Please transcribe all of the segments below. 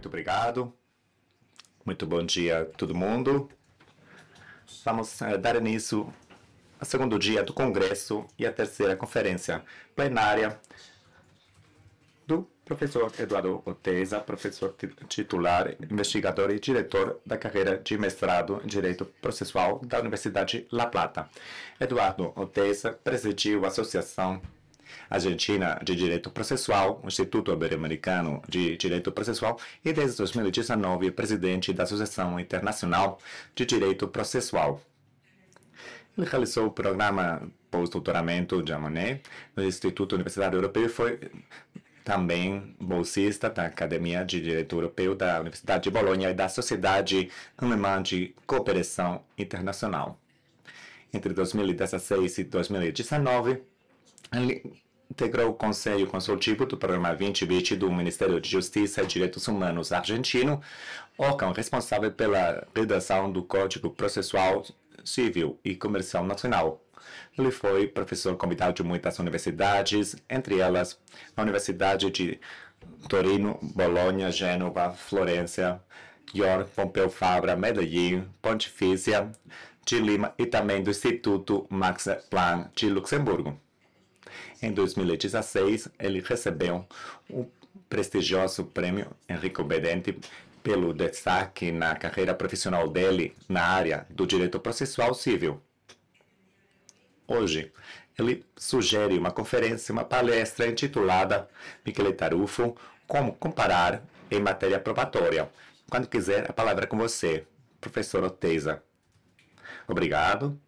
Muito obrigado. Muito bom dia a todo mundo. Vamos dar início ao segundo dia do Congresso e à terceira conferência plenária do professor Eduardo Oteza, professor titular, investigador e diretor da carreira de mestrado em Direito Processual da Universidade La Plata. Eduardo Oteza presidiu a Associação Argentina de Direito Processual, o Instituto Ibero-Americano de Direito Processual, e desde 2019 é presidente da Associação Internacional de Direito Processual. Ele realizou o programa pós-doutoramento de Monnet no Instituto Universitário Europeu e foi também bolsista da Academia de Direito Europeu da Universidade de Bolonha e da Sociedade Alemã de Cooperação Internacional. Entre 2016 e 2019, ele integrou o Conselho Consultivo do Programa 2020 do Ministério de Justiça e Direitos Humanos argentino, órgão responsável pela redação do Código Processual Civil e Comercial Nacional. Ele foi professor convidado de muitas universidades, entre elas a Universidade de Torino, Bolonha, Gênova, Florença, York, Pompeu Fabra, Medellín, Pontifícia de Lima e também do Instituto Max Planck de Luxemburgo. Em 2016, ele recebeu o prestigioso prêmio Enrico Bedenti pelo destaque na carreira profissional dele na área do direito processual civil. Hoje, ele sugere uma conferência, uma palestra intitulada Michele Tarufo, Como Comparar em Matéria Probatória. Quando quiser, a palavra é com você, professor Oteza. Obrigado.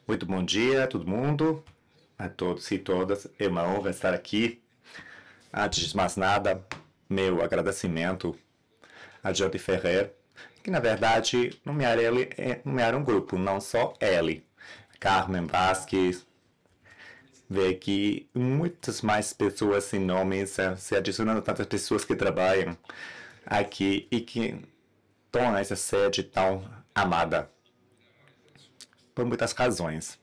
Muito bom dia a todo mundo, a todos e todas. É uma honra estar aqui. Antes de mais nada, meu agradecimento a Jordi Ferrer, que na verdade nomearam um grupo, não só ele. Carmen Vasquez, vê que muitas mais pessoas sem nomes se adicionando, tantas pessoas que trabalham aqui e que tornam essa sede tão amada. Por muitas razões.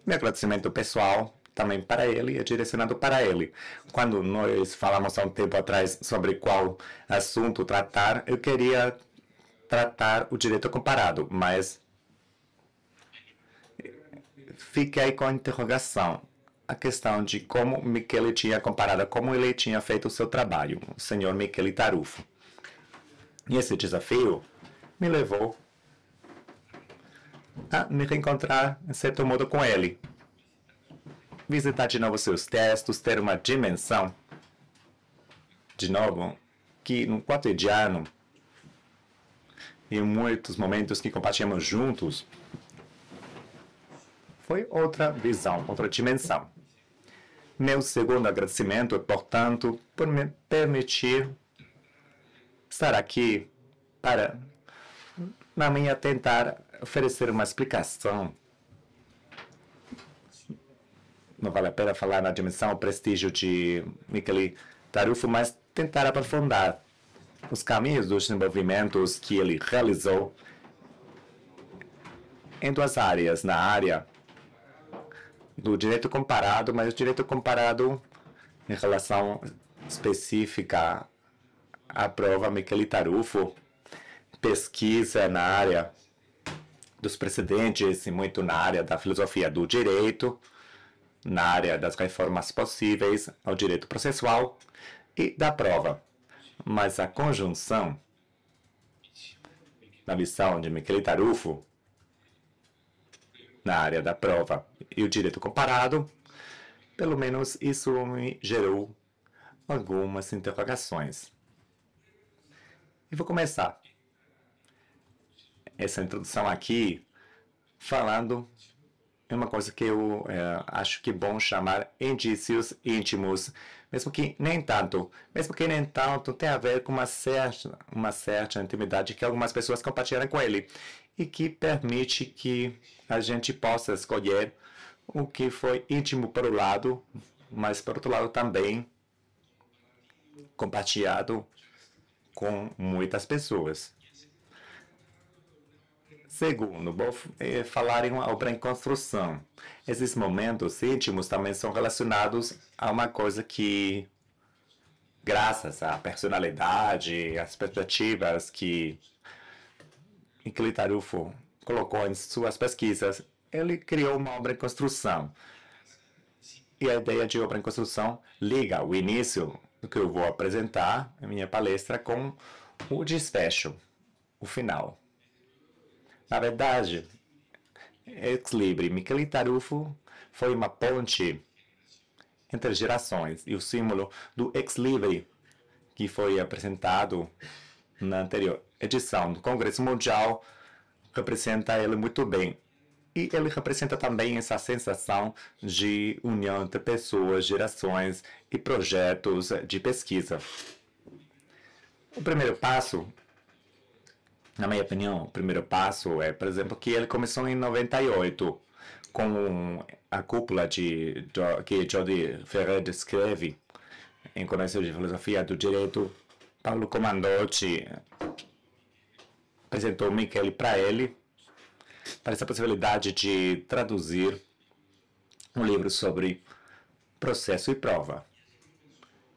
Meu agradecimento pessoal também para ele é direcionado para ele. Quando nós falamos há um tempo atrás sobre qual assunto tratar, eu queria tratar o direito comparado, mas fiquei com a interrogação. A questão de como Michele tinha comparado, como ele tinha feito o seu trabalho, o senhor Michele Tarufo. E esse desafio me levou a me reencontrar, em certo modo, com ele. Visitar de novo seus textos, ter uma dimensão, de novo, que no cotidiano, em muitos momentos que compartilhamos juntos, foi outra visão, outra dimensão. Meu segundo agradecimento é, portanto, por me permitir estar aqui para, na minha, tentar oferecer uma explicação. Não vale a pena falar na dimensão, o prestígio de Michele Tarufo, mas tentar aprofundar os caminhos dos desenvolvimentos que ele realizou em duas áreas, na área do direito comparado, mas o direito comparado em relação específica à prova Michele Tarufo, pesquisa na área dos precedentes e muito na área da filosofia do direito, na área das reformas possíveis ao direito processual e da prova. Mas a conjunção da visão de Michele Tarufo na área da prova e o direito comparado, pelo menos isso me gerou algumas interrogações. E vou começar essa introdução aqui falando em uma coisa que eu acho que é bom chamar indícios íntimos, mesmo que nem tanto tem a ver com uma certa intimidade que algumas pessoas compartilham com ele e que permite que a gente possa escolher o que foi íntimo por um lado, mas por outro lado também compartilhado com muitas pessoas. Segundo, vou falar em uma obra em construção. Esses momentos íntimos também são relacionados a uma coisa que, graças à personalidade, às expectativas que Michele Tarufo colocou em suas pesquisas, ele criou uma obra em construção. E a ideia de obra em construção liga o início do que eu vou apresentar em minha palestra com o desfecho, o final. Na verdade, Ex Libris, Michele Tarufo foi uma ponte entre gerações e o símbolo do Ex Libris, que foi apresentado na anterior edição do Congresso Mundial, representa ele muito bem. E ele representa também essa sensação de união entre pessoas, gerações e projetos de pesquisa. O primeiro passo, na minha opinião, o primeiro passo é, por exemplo, que ele começou em 98 com a cúpula que Jody Ferrer descreve em Conhecimento de Filosofia do Direito. Paulo Comandotti apresentou Michele para ele, para essa possibilidade de traduzir um livro sobre processo e prova.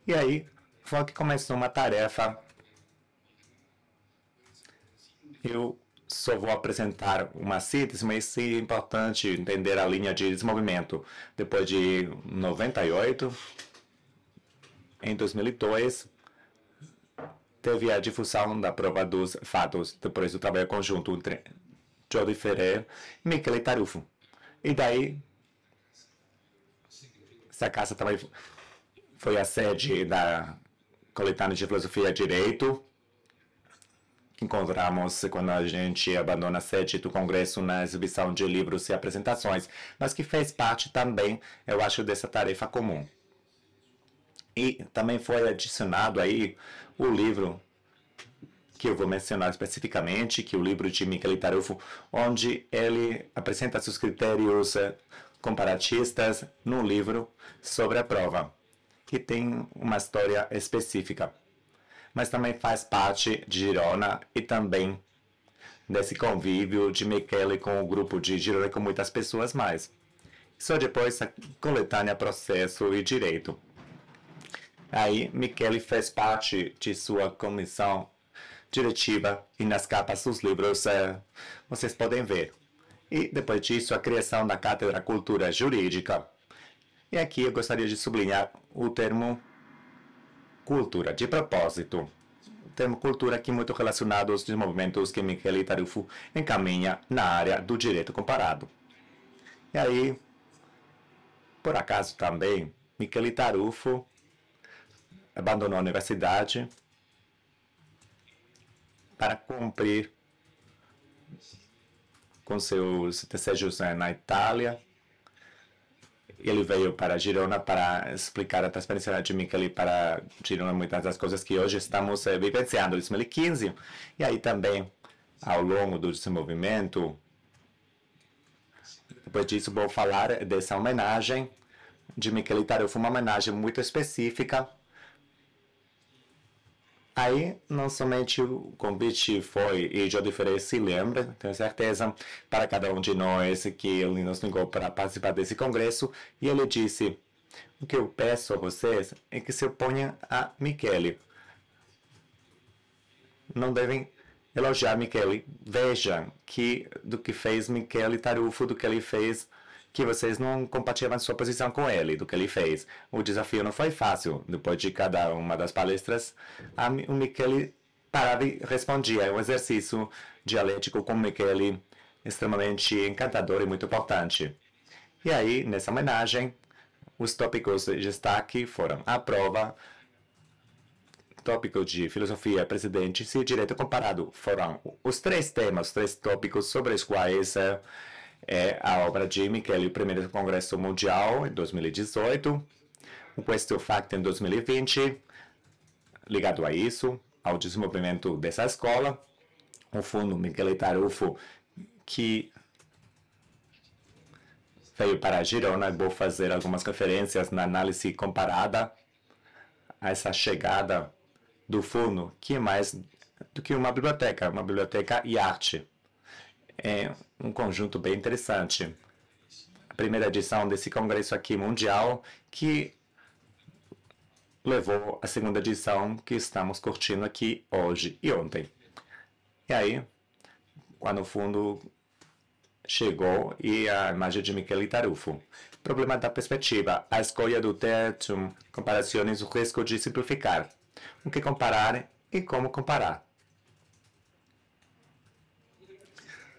E aí foi que começou uma tarefa. Eu só vou apresentar uma síntese, mas é importante entender a linha de desenvolvimento. Depois de 98, em 2002, teve a difusão da prova dos fatos, depois do trabalho conjunto entre Jody Ferrer e Michele Tarufo. E daí, essa casa também foi a sede da coletânea de Filosofia e Direito, que encontramos quando a gente abandona a sede do Congresso na exibição de livros e apresentações, mas que fez parte também, eu acho, dessa tarefa comum. E também foi adicionado aí o livro que eu vou mencionar especificamente, que é o livro de Michele Tarufo, onde ele apresenta seus critérios comparatistas no livro sobre a prova, que tem uma história específica, mas também faz parte de Girona e também desse convívio de Michele com o grupo de Girona e com muitas pessoas mais. Só depois a coletânea Processo e Direito. Aí Michele fez parte de sua comissão diretiva e nas capas dos livros vocês podem ver. E depois disso a criação da Cátedra Cultura Jurídica. E aqui eu gostaria de sublinhar o termo cultura, de propósito. O termo cultura aqui muito relacionado aos desenvolvimentos que Michele Tarufo encaminha na área do direito comparado. E aí, por acaso também, Michele Tarufo abandonou a universidade para cumprir com seus desejos na Itália. Ele veio para Girona para explicar a transferência de Michele para Girona, muitas das coisas que hoje estamos vivenciando em 2015. E aí também, ao longo do desenvolvimento, depois disso vou falar dessa homenagem de Michele Tarufo, uma homenagem muito específica. Aí, não somente o convite foi, e Jody Ferrer se lembra, tenho certeza, para cada um de nós que ele nos ligou para participar desse congresso, e ele disse, o que eu peço a vocês é que se oponham a Michele. Não devem elogiar Michele. Vejam que do que fez Michele Tarufo, do que ele fez, que vocês não compartilhavam sua posição com ele, do que ele fez. O desafio não foi fácil. Depois de cada uma das palestras, o Michele parava e respondia. É um exercício dialético com Michele extremamente encantador e muito importante. E aí, nessa homenagem, os tópicos de destaque foram a prova, tópico de filosofia, presidentes e direito comparado. Foram os três temas, os três tópicos sobre os quais é a obra de Michele, o primeiro Congresso Mundial, em 2018, o Question Fact em 2020, ligado a isso, ao desenvolvimento dessa escola, o Fundo Michele Tarufo, que veio para Girona, vou fazer algumas referências na análise comparada a essa chegada do Fundo, que é mais do que uma biblioteca e arte. é um conjunto bem interessante. A primeira edição desse congresso aqui mundial que levou à segunda edição que estamos curtindo aqui hoje e ontem. E aí, lá no fundo, chegou e a imagem de Michele Tarufo. Problema da perspectiva, a escolha do termo, comparações, o risco de simplificar. O que comparar e como comparar.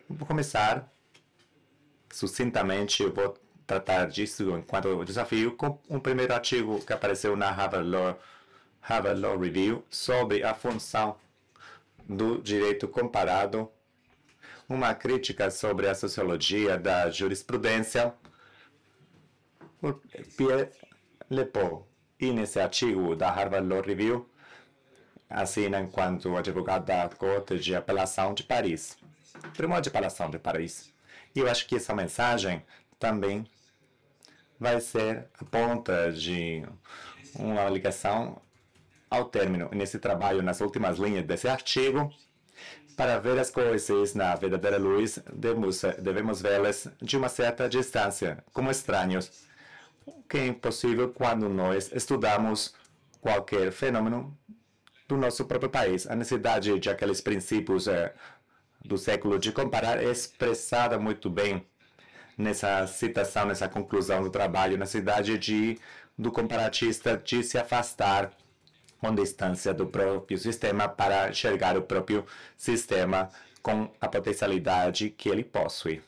Vou começar sucintamente, eu vou tratar disso enquanto desafio com um primeiro artigo que apareceu na Harvard Law Review sobre a função do direito comparado, uma crítica sobre a sociologia da jurisprudência, por Pierre Lepau. E nesse artigo da Harvard Law Review, assina enquanto advogado da Corte de Apelação de Paris. Tribunal de Apelação de Paris. E eu acho que essa mensagem também vai ser a ponta de uma ligação ao término nesse trabalho, nas últimas linhas desse artigo. Para ver as coisas na verdadeira luz, devemos vê-las de uma certa distância, como estranhos, o que é impossível quando nós estudamos qualquer fenômeno do nosso próprio país. A necessidade de aqueles princípios do século de comparar é expressada muito bem nessa citação, nessa conclusão do trabalho, na necessidade do comparatista de se afastar com distância do próprio sistema para enxergar o próprio sistema com a potencialidade que ele possui.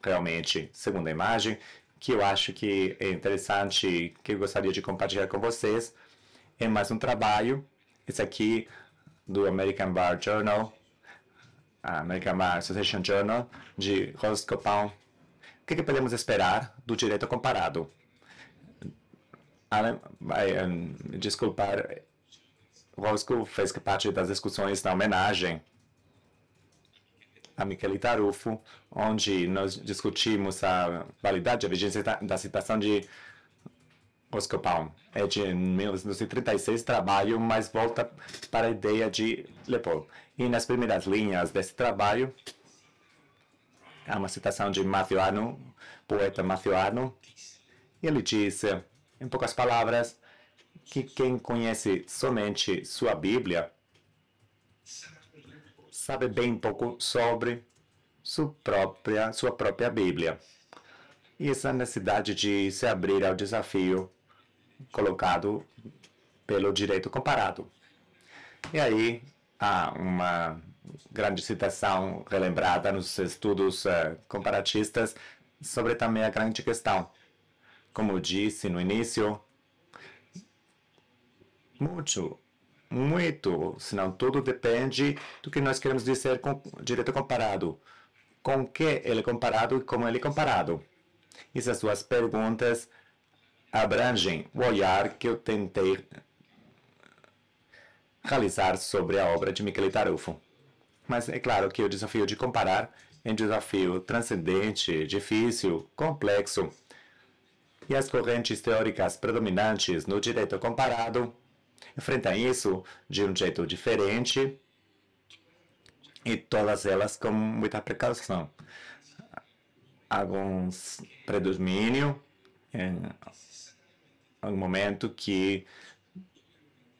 Realmente, segunda imagem, que eu acho que é interessante, que eu gostaria de compartilhar com vocês, é mais um trabalho, esse aqui do American Bar Journal, American Bar Association Journal, de Roscoe. O que podemos esperar do direito comparado? Desculpar, Roscoe fez parte das discussões na homenagem a Michele Tarufo, onde nós discutimos a validade, a vigência da citação de Roscoe. É de 1936, trabalho, mas volta para a ideia de Lepau. E nas primeiras linhas desse trabalho, há uma citação de Matthew Arnold, poeta Matthew Arnold, e ele diz, em poucas palavras, que quem conhece somente sua Bíblia sabe bem pouco sobre sua própria Bíblia. E essa necessidade de se abrir ao desafio colocado pelo direito comparado. E aí há uma grande citação relembrada nos estudos comparatistas sobre também a grande questão. Como disse no início, muito, se não tudo, depende do que nós queremos dizer com direito comparado. Com que ele é comparado e como ele é comparado. Essas suas perguntas abrangem o olhar que eu tentei realizar sobre a obra de Michele Tarufo. Mas é claro que o desafio de comparar é um desafio transcendente, difícil, complexo. E as correntes teóricas predominantes no direito comparado enfrentam isso de um jeito diferente e todas elas com muita precaução. Alguns predomínio em um momento que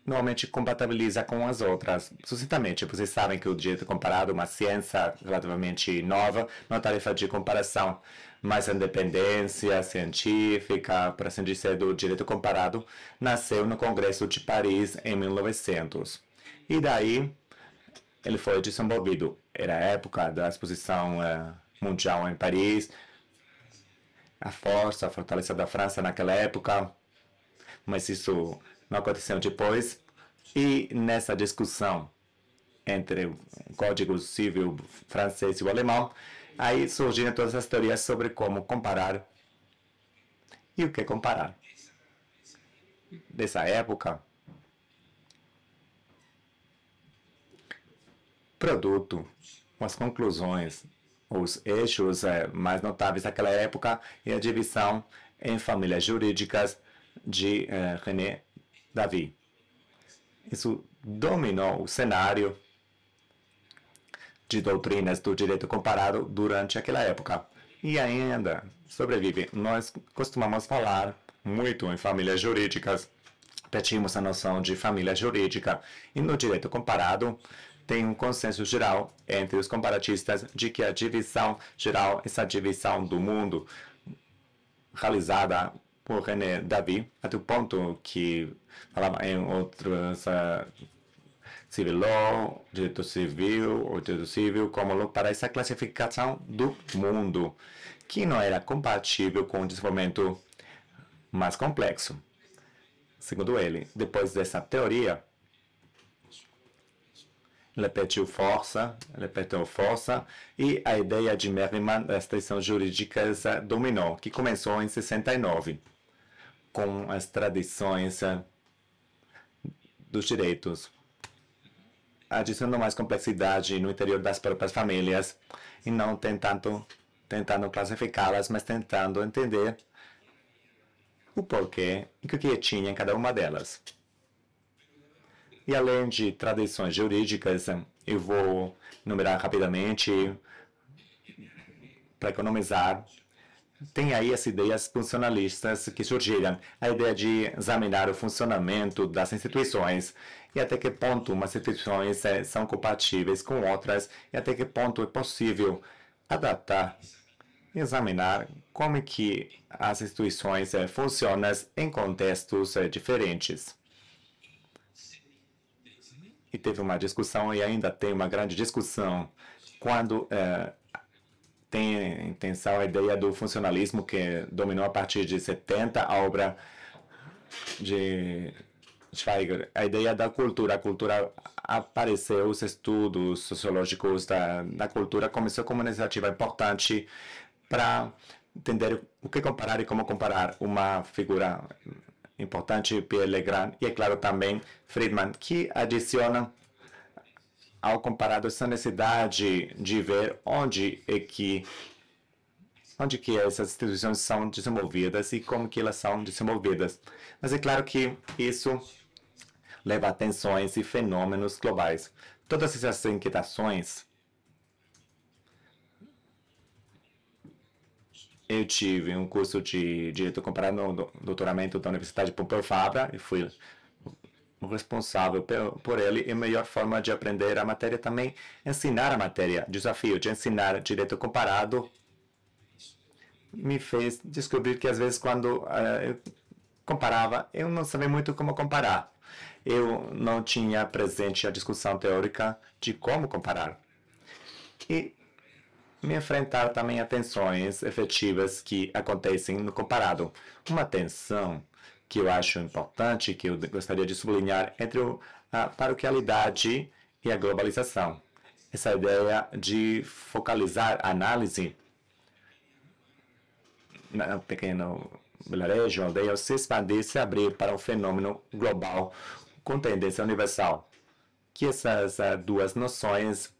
normalmente compatibiliza com as outras. Sucintamente, vocês sabem que o direito comparado é uma ciência relativamente nova, uma tarefa de comparação, mas a independência científica, por assim dizer, do direito comparado, nasceu no Congresso de Paris em 1900. E daí ele foi desenvolvido. Era a época da exposição mundial em Paris, a fortaleza da França naquela época, mas isso não aconteceu depois. E nessa discussão entre o Código Civil francês e o alemão, aí surgiram todas as teorias sobre como comparar e o que comparar. Dessa época, produto, as conclusões, os eixos mais notáveis daquela época e a divisão em famílias jurídicas de René Davy. Isso dominou o cenário de doutrinas do direito comparado durante aquela época. E ainda sobrevive. Nós costumamos falar muito em famílias jurídicas, repetimos a noção de família jurídica, e no direito comparado tem um consenso geral entre os comparatistas de que a divisão geral, essa divisão do mundo realizada por René Davy, até o ponto que falava em outros civil law, direito civil, ou direito civil, como para essa classificação do mundo, que não era compatível com o desenvolvimento mais complexo. Segundo ele, depois dessa teoria, ele repetiu força, e a ideia de Merriman das tradições jurídicas dominou, que começou em 69, com as tradições dos direitos, adicionando mais complexidade no interior das próprias famílias, e não tentando classificá-las, mas tentando entender o porquê e o que tinha em cada uma delas. E além de tradições jurídicas, eu vou enumerar rapidamente para economizar. Tem aí as ideias funcionalistas que surgiram, a ideia de examinar o funcionamento das instituições e até que ponto umas instituições são compatíveis com outras e até que ponto é possível adaptar, examinar como que as instituições funcionam em contextos diferentes. E teve uma discussão, e ainda tem uma grande discussão, quando tem em intenção a ideia do funcionalismo que dominou a partir de 70, a obra de Schweiger, a ideia da cultura. A cultura apareceu, os estudos sociológicos da cultura começou como uma iniciativa importante para entender o que comparar e como comparar. Uma figura importante, Pierre Legrand, e é claro também Friedman, que adiciona ao comparado essa necessidade de ver onde que essas instituições são desenvolvidas e como que elas são desenvolvidas. Mas é claro que isso leva a tensões e fenômenos globais. Todas essas inquietações eu tive um curso de Direito Comparado no doutoramento da Universidade Pompeu Fabra e fui o responsável por ele. E a melhor forma de aprender a matéria também ensinar a matéria. O desafio de ensinar Direito Comparado me fez descobrir que às vezes quando eu comparava, eu não sabia muito como comparar. Eu não tinha presente a discussão teórica de como comparar. E me enfrentar também a tensões efetivas que acontecem no comparado. Uma tensão que eu acho importante, que eu gostaria de sublinhar, entre a paroquialidade e a globalização. Essa ideia de focalizar a análise no pequeno vilarejo, aldeia, se expandir, se abrir para um fenômeno global com tendência universal. Que essas duas noções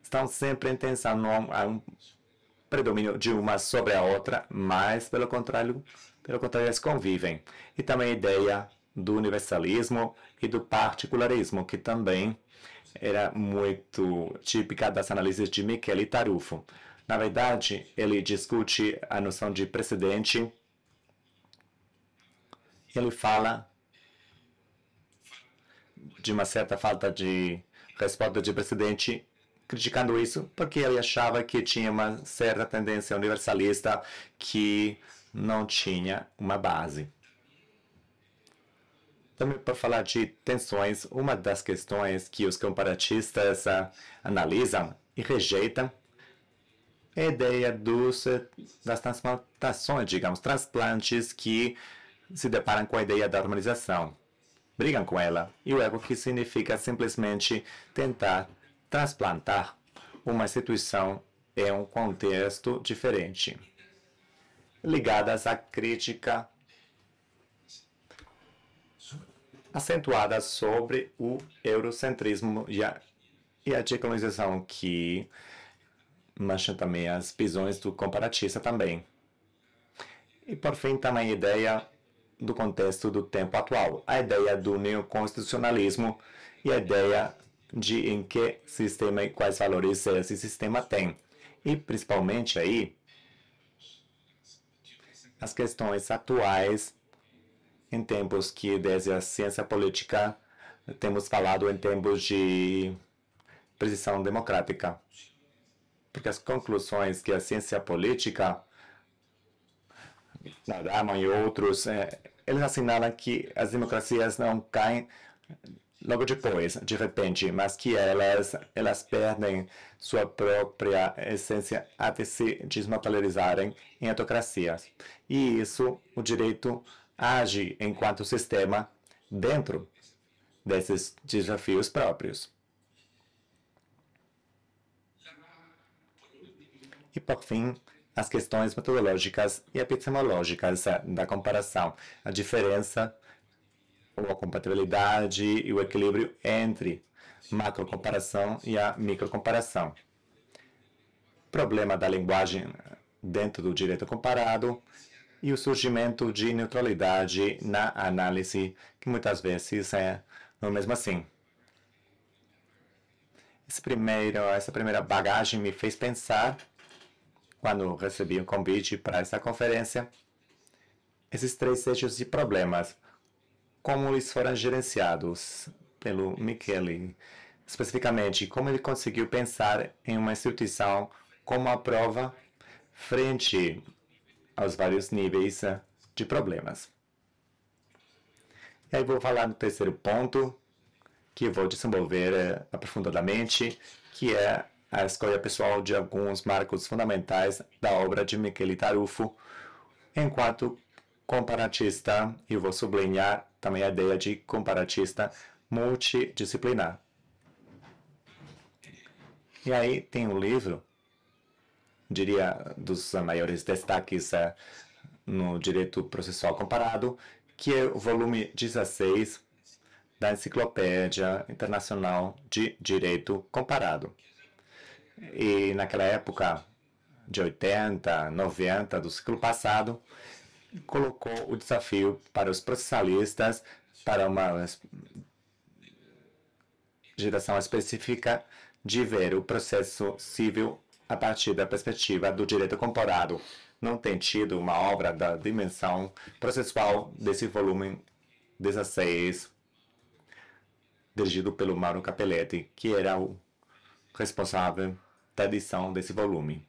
estão sempre em tensão, não há um predomínio de uma sobre a outra, mas, pelo contrário, elas convivem. E também a ideia do universalismo e do particularismo, que também era muito típica das análises de Michele Tarufo. Na verdade, ele discute a noção de precedente. Ele fala de uma certa falta de resposta de precedente, criticando isso porque ele achava que tinha uma certa tendência universalista que não tinha uma base. Também, para falar de tensões, uma das questões que os comparatistas analisam e rejeitam é a ideia das transplantações, digamos, transplantes que se deparam com a ideia da harmonização. Brigam com ela. E o ego que significa simplesmente tentar transplantar uma instituição em um contexto diferente, ligadas à crítica acentuada sobre o eurocentrismo e a decolonização, que mancha também as visões do comparatista também. E, por fim, também a ideia do contexto do tempo atual, a ideia do neoconstitucionalismo e a ideia de em que sistema e quais valores esse sistema tem. E, principalmente aí, as questões atuais, em tempos que desde a ciência política temos falado em tempos de precisão democrática. Porque as conclusões que a ciência política, Nadama e outros, eles assinalam que as democracias não caem logo depois, de repente, mas que elas perdem sua própria essência até se desmaterializarem em autocracias. E isso, o direito age enquanto sistema dentro desses desafios próprios. E, por fim, as questões metodológicas e epistemológicas da comparação, a diferença ou a compatibilidade e o equilíbrio entre macrocomparação e a microcomparação. Problema da linguagem dentro do direito comparado e o surgimento de neutralidade na análise, que muitas vezes não é mesmo assim. Essa primeira bagagem me fez pensar, quando recebi um convite para essa conferência, esses 3 eixos de problemas, como eles foram gerenciados pelo Michele, especificamente como ele conseguiu pensar em uma instituição como a prova frente aos vários níveis de problemas. E aí vou falar no terceiro ponto, que vou desenvolver aprofundadamente, que é a escolha pessoal de alguns marcos fundamentais da obra de Michele Tarufo, enquanto comparatista, e vou sublinhar também a ideia de comparatista multidisciplinar. E aí tem um livro, diria, dos maiores destaques no direito processual comparado, que é o volume 16 da Enciclopédia Internacional de Direito Comparado. E naquela época, de 80, 90 do século passado, colocou o desafio para os processalistas para uma geração específica de ver o processo civil a partir da perspectiva do direito comparado. Não tem tido uma obra da dimensão processual desse volume 16, dirigido pelo Mauro Capelletti, que era o responsável da edição desse volume.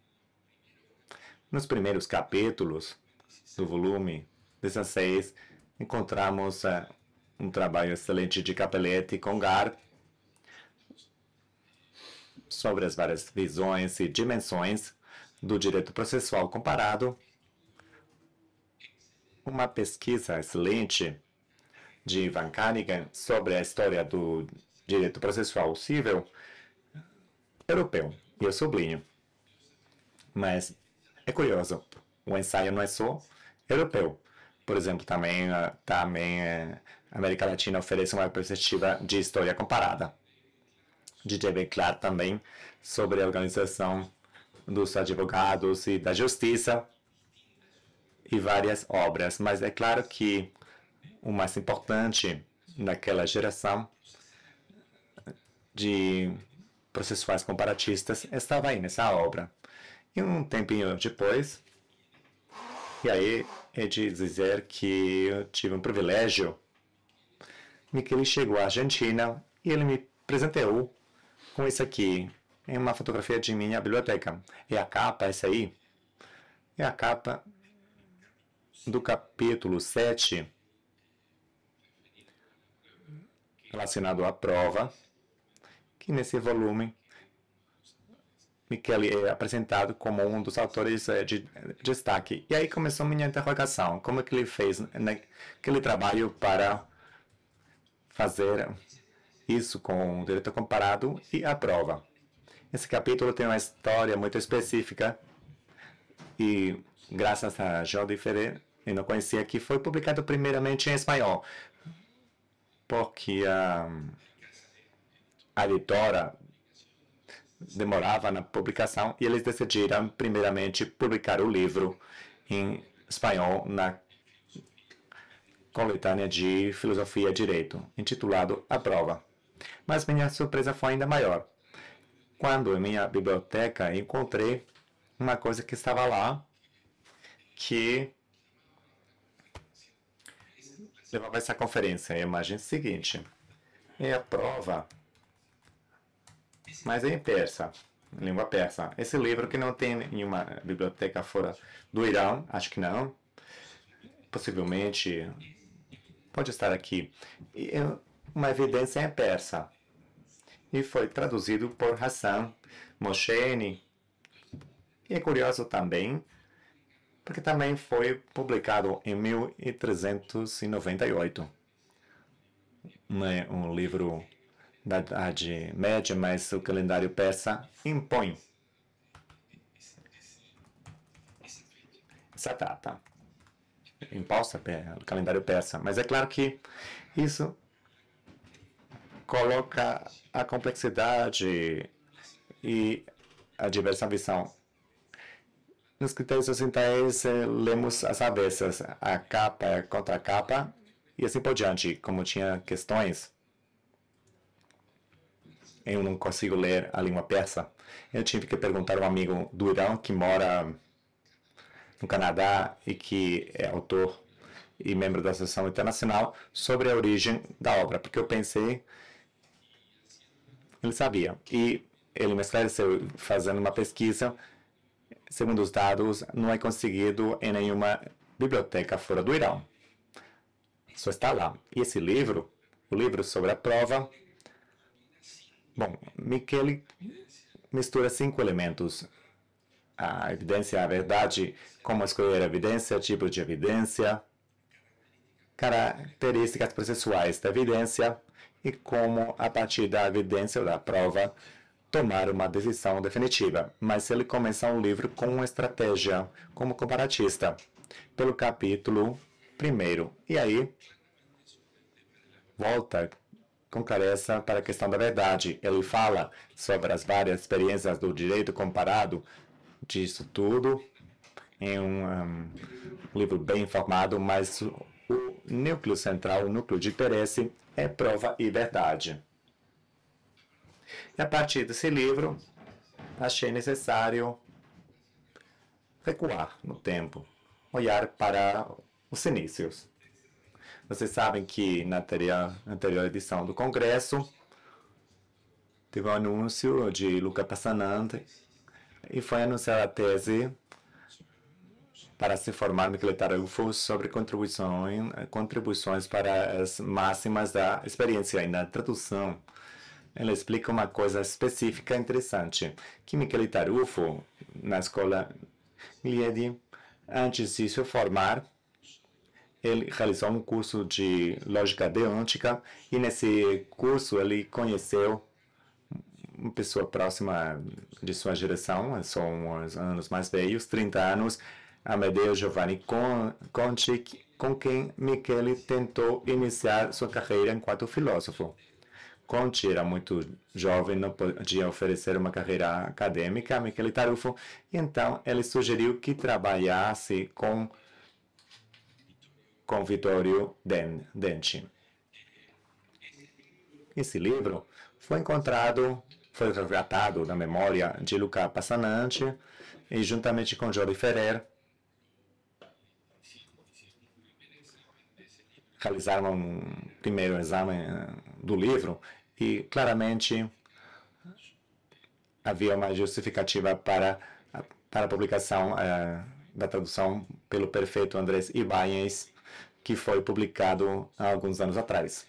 Nos primeiros capítulos do volume 16, encontramos um trabalho excelente de Capelletti com Gar sobre as várias visões e dimensões do direito processual comparado, uma pesquisa excelente de Van Kaniken sobre a história do direito processual civil europeu, e eu sublinho. Mas é curioso, o ensaio não é só europeu. Por exemplo, também a América Latina oferece uma perspectiva de história comparada. De J.B. Clark também sobre a organização dos advogados e da justiça e várias obras. Mas é claro que o mais importante naquela geração de processuais comparatistas estava aí nessa obra. E um tempinho depois, e aí é de dizer que eu tive um privilégio, que ele chegou à Argentina e ele me presenteou com isso aqui. É uma fotografia de minha biblioteca. E a capa, essa aí, é a capa do capítulo 7, relacionado à prova, que nesse volume Michele é apresentado como um dos autores de destaque. E aí começou minha interrogação. Como é que ele fez naquele trabalho para fazer isso com o direito comparado e a prova? Esse capítulo tem uma história muito específica e, graças a Jordi Ferrer, eu não conhecia, que foi publicado primeiramente em espanhol, porque a editora demorava na publicação e eles decidiram primeiramente publicar o livro em espanhol na coletânea de Filosofia e Direito, intitulado A Prova. Mas minha surpresa foi ainda maior. Quando em minha biblioteca encontrei uma coisa que estava lá, que levava essa conferência. A imagem seguinte. É a prova, mas é em persa, língua persa. Esse livro que não tem nenhuma biblioteca fora do Irã, acho que não. Possivelmente pode estar aqui. E é uma evidência em persa. E foi traduzido por Hassan Mohseni. E é curioso também, porque também foi publicado em 1398. Não é um livro da Idade Média, mas o calendário persa impõe essa data. Imposta pelo calendário persa. Mas é claro que isso coloca a complexidade e a diversa visão. Nos critérios ocidentais, lemos as avessas, a capa contra a capa, e assim por diante. Como tinha questões, eu não consigo ler a língua persa. Eu tive que perguntar a um amigo do Irã que mora no Canadá e que é autor e membro da Associação Internacional sobre a origem da obra, porque eu pensei, ele sabia. E ele me esclareceu, fazendo uma pesquisa, segundo os dados, não é conseguido em nenhuma biblioteca fora do Irã. Só está lá. E esse livro, o livro sobre a prova, bom, Michele mistura 5 elementos. A evidência, a verdade, como escolher a evidência, tipos de evidência, características processuais da evidência e como, a partir da evidência ou da prova, tomar uma decisão definitiva. Mas ele começa o livro com uma estratégia como comparatista, pelo capítulo 1. E aí, volta com clareza para a questão da verdade. Ele fala sobre as várias experiências do direito comparado disso tudo em um livro bem informado, mas o núcleo central, o núcleo de interesse é prova e verdade. E a partir desse livro, achei necessário recuar no tempo, olhar para os inícios. Vocês sabem que na anterior edição do Congresso, teve um anúncio de Luca Passanante e foi anunciada a tese para se formar Michele Tarufo sobre contribuições para as máximas da experiência. E na tradução, ela explica uma coisa específica interessante, que Michele Tarufo, na escola Gliedi, antes de se formar, ele realizou um curso de lógica deontica e nesse curso ele conheceu uma pessoa próxima de sua geração, são os anos mais velhos, 30 anos, Amedeo Giovanni Conti, com quem Michele tentou iniciar sua carreira enquanto filósofo. Conti era muito jovem, não podia oferecer uma carreira acadêmica a Michele Tarufo, e então ele sugeriu que trabalhasse com Vittorio Denti. Esse livro foi resgatado da memória de Luca Passanante e, juntamente com Jordi Ferrer, realizaram um primeiro exame do livro e, claramente, havia uma justificativa para a publicação da tradução pelo perfeito Andrés Ibáñez, que foi publicado há alguns anos atrás.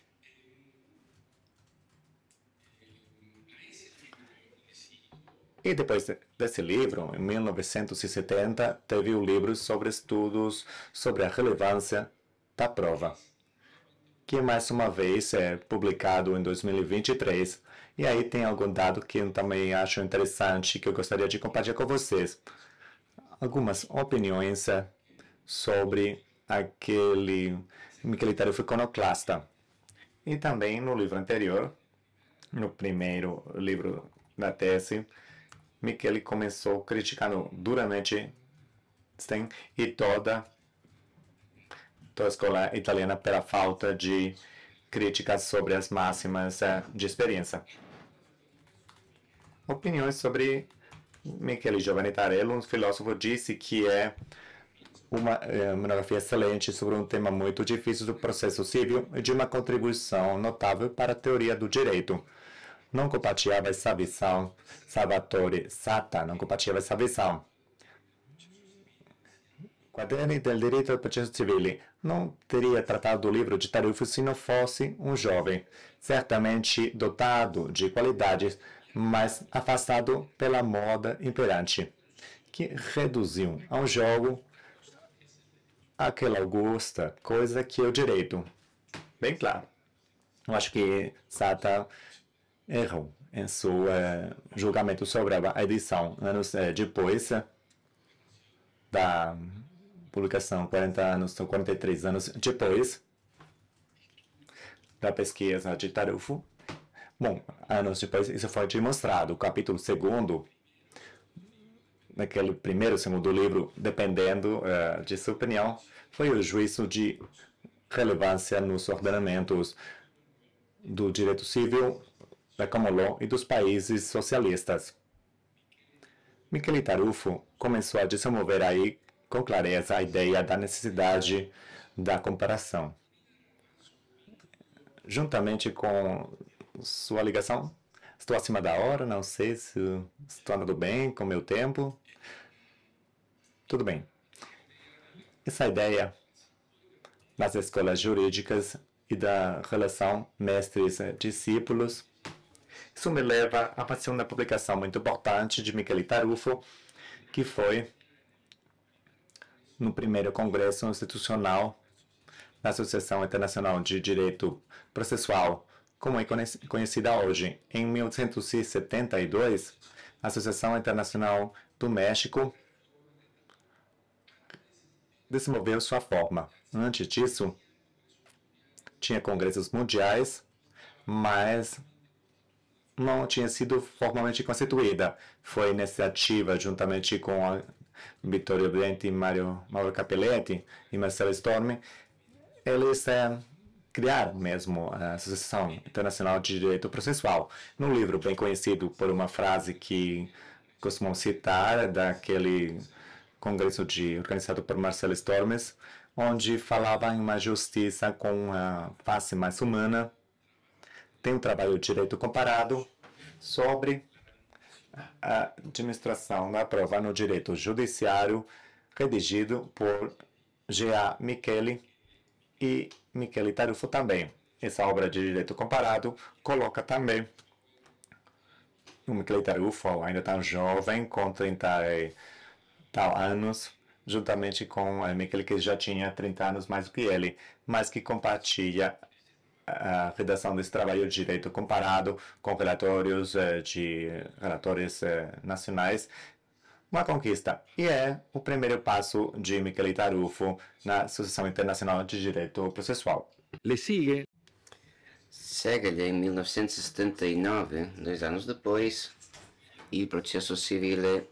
E depois desse livro, em 1970, teve o livro sobre estudos sobre a relevância da prova, que mais uma vez é publicado em 2023. E aí tem algum dado que eu também acho interessante, que eu gostaria de compartilhar com vocês. Algumas opiniões sobre aquele Michele Tarufo iconoclasta. E também no livro anterior, no primeiro livro da tese, Michele começou criticando duramente Stein e toda a escola italiana pela falta de críticas sobre as máximas de experiência. Opiniões sobre Michele Giovannitarello, um filósofo, disse que é uma monografia excelente sobre um tema muito difícil do processo civil e de uma contribuição notável para a teoria do direito. Não compartilhava essa visão. Salvatore Sata não compartilhava essa visão. Quaderni del Direito do Processo Civil não teria tratado do livro de Tarufo se não fosse um jovem, certamente dotado de qualidades, mas afastado pela moda imperante, que reduziu a um jogo aquela augusta coisa que é o direito. Bem claro. Eu acho que Sata errou em seu julgamento sobre a edição anos depois da publicação, 40 anos, 43 anos depois da pesquisa de Tarufo. Bom, anos depois, isso foi demonstrado. O capítulo 2º, naquele primeiro, segundo livro, dependendo de sua opinião, foi o juízo de relevância nos ordenamentos do direito civil, da common law e dos países socialistas. Michele Tarufo começou a desenvolver aí com clareza a ideia da necessidade da comparação. Juntamente com sua ligação, estou acima da hora, não sei se estou andando bem com o meu tempo. Tudo bem. Essa ideia das escolas jurídicas e da relação mestres-discípulos, isso me leva a fazer uma publicação muito importante de Michele Tarufo, que foi no primeiro Congresso Institucional da Associação Internacional de Direito Processual, como é conhecida hoje. Em 1872, a Associação Internacional do México desenvolveu sua forma. Antes disso, tinha congressos mundiais, mas não tinha sido formalmente constituída. Foi iniciativa, juntamente com Vittorio Brenti, Mauro Capelletti e Marcelo Storm, eles criaram mesmo a Associação Internacional de Direito Processual. Num livro bem conhecido por uma frase que costumam citar, daquele congresso organizado por Marcelo Stormes, onde falava em uma justiça com a face mais humana. Tem um trabalho de direito comparado sobre a administração da prova no direito judiciário, redigido por G.A. Michele e Michele Tarufo também. Essa obra de direito comparado coloca também o Michele Tarufo, ainda tão jovem, com 30 e tal anos, juntamente com a Michele, que já tinha 30 anos mais do que ele, mas que compartilha a redação desse trabalho de direito comparado com relatórios de relatores nacionais. Uma conquista. E é o primeiro passo de Michele Tarufo na Associação Internacional de Direito Processual. Le sigue? Segue-lhe em 1979, 2 anos depois, il processo civile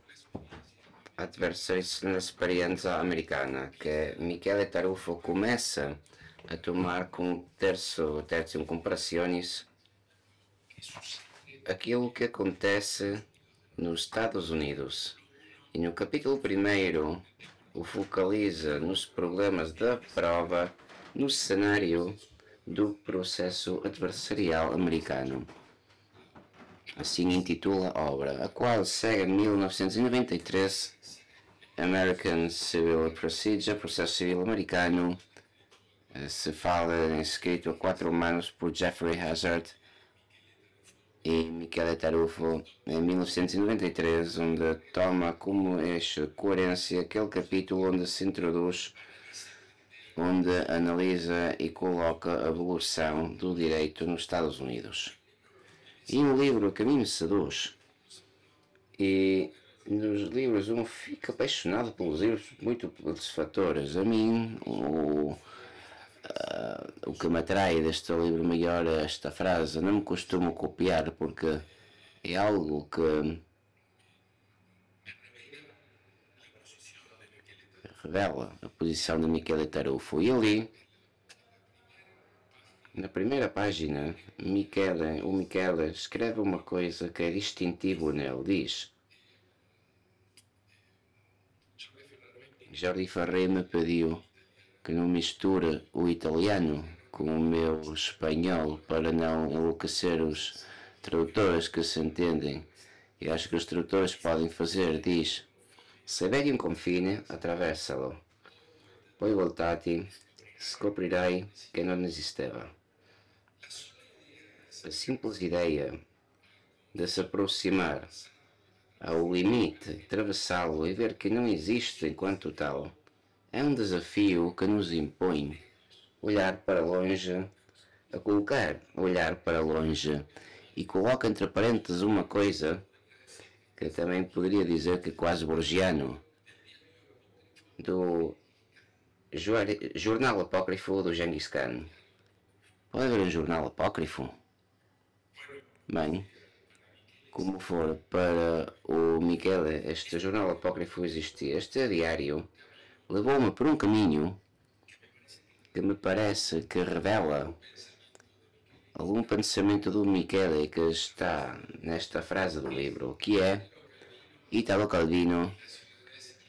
attraverso l'esperienza americana, che Michele Tarufo começa a tomar como tertium comparaciones aquilo que acontece nos Estados Unidos. E no capítulo 1º o focaliza nos problemas da prova no cenário do processo adversarial americano. Assim intitula a obra, a qual segue em 1993, American Civil Procedure, processo civil americano. Se fala em escrito a 4 mãos por Jeffrey Hazard e Michele Tarufo em 1993, onde toma como eixo de coerência aquele capítulo onde se introduz, onde analisa e coloca a evolução do direito nos Estados Unidos. E um livro que a mim me seduz, e nos livros um fica apaixonado pelos livros, muito pelos fatores. A mim, o que me atrai deste livro maior é esta frase: não me costumo copiar, porque é algo que revela a posição de Michele Tarufo. E ali, Na primeira página, o Michele escreve uma coisa que é distintivo nele. Diz: Jordi Ferrer me pediu que não misture o italiano com o meu espanhol para não enlouquecer os tradutores que se entendem. E acho que os tradutores podem fazer. Diz: se vedi un confine, attraversalo. Poi voltati, scoprirai che non esisteva. A simples ideia de se aproximar ao limite, atravessá-lo e ver que não existe enquanto tal, é um desafio que nos impõe olhar para longe, a colocar olhar para longe e coloca entre parênteses uma coisa que também poderia dizer que é quase borgiano, do jornal apócrifo do Gengis Khan. Pode haver um jornal apócrifo? Bem, como for para o Michele, este jornal apócrifo existia. Este diário levou-me por um caminho que me parece que revela algum pensamento do Michele que está nesta frase do livro, que é Italo Calvino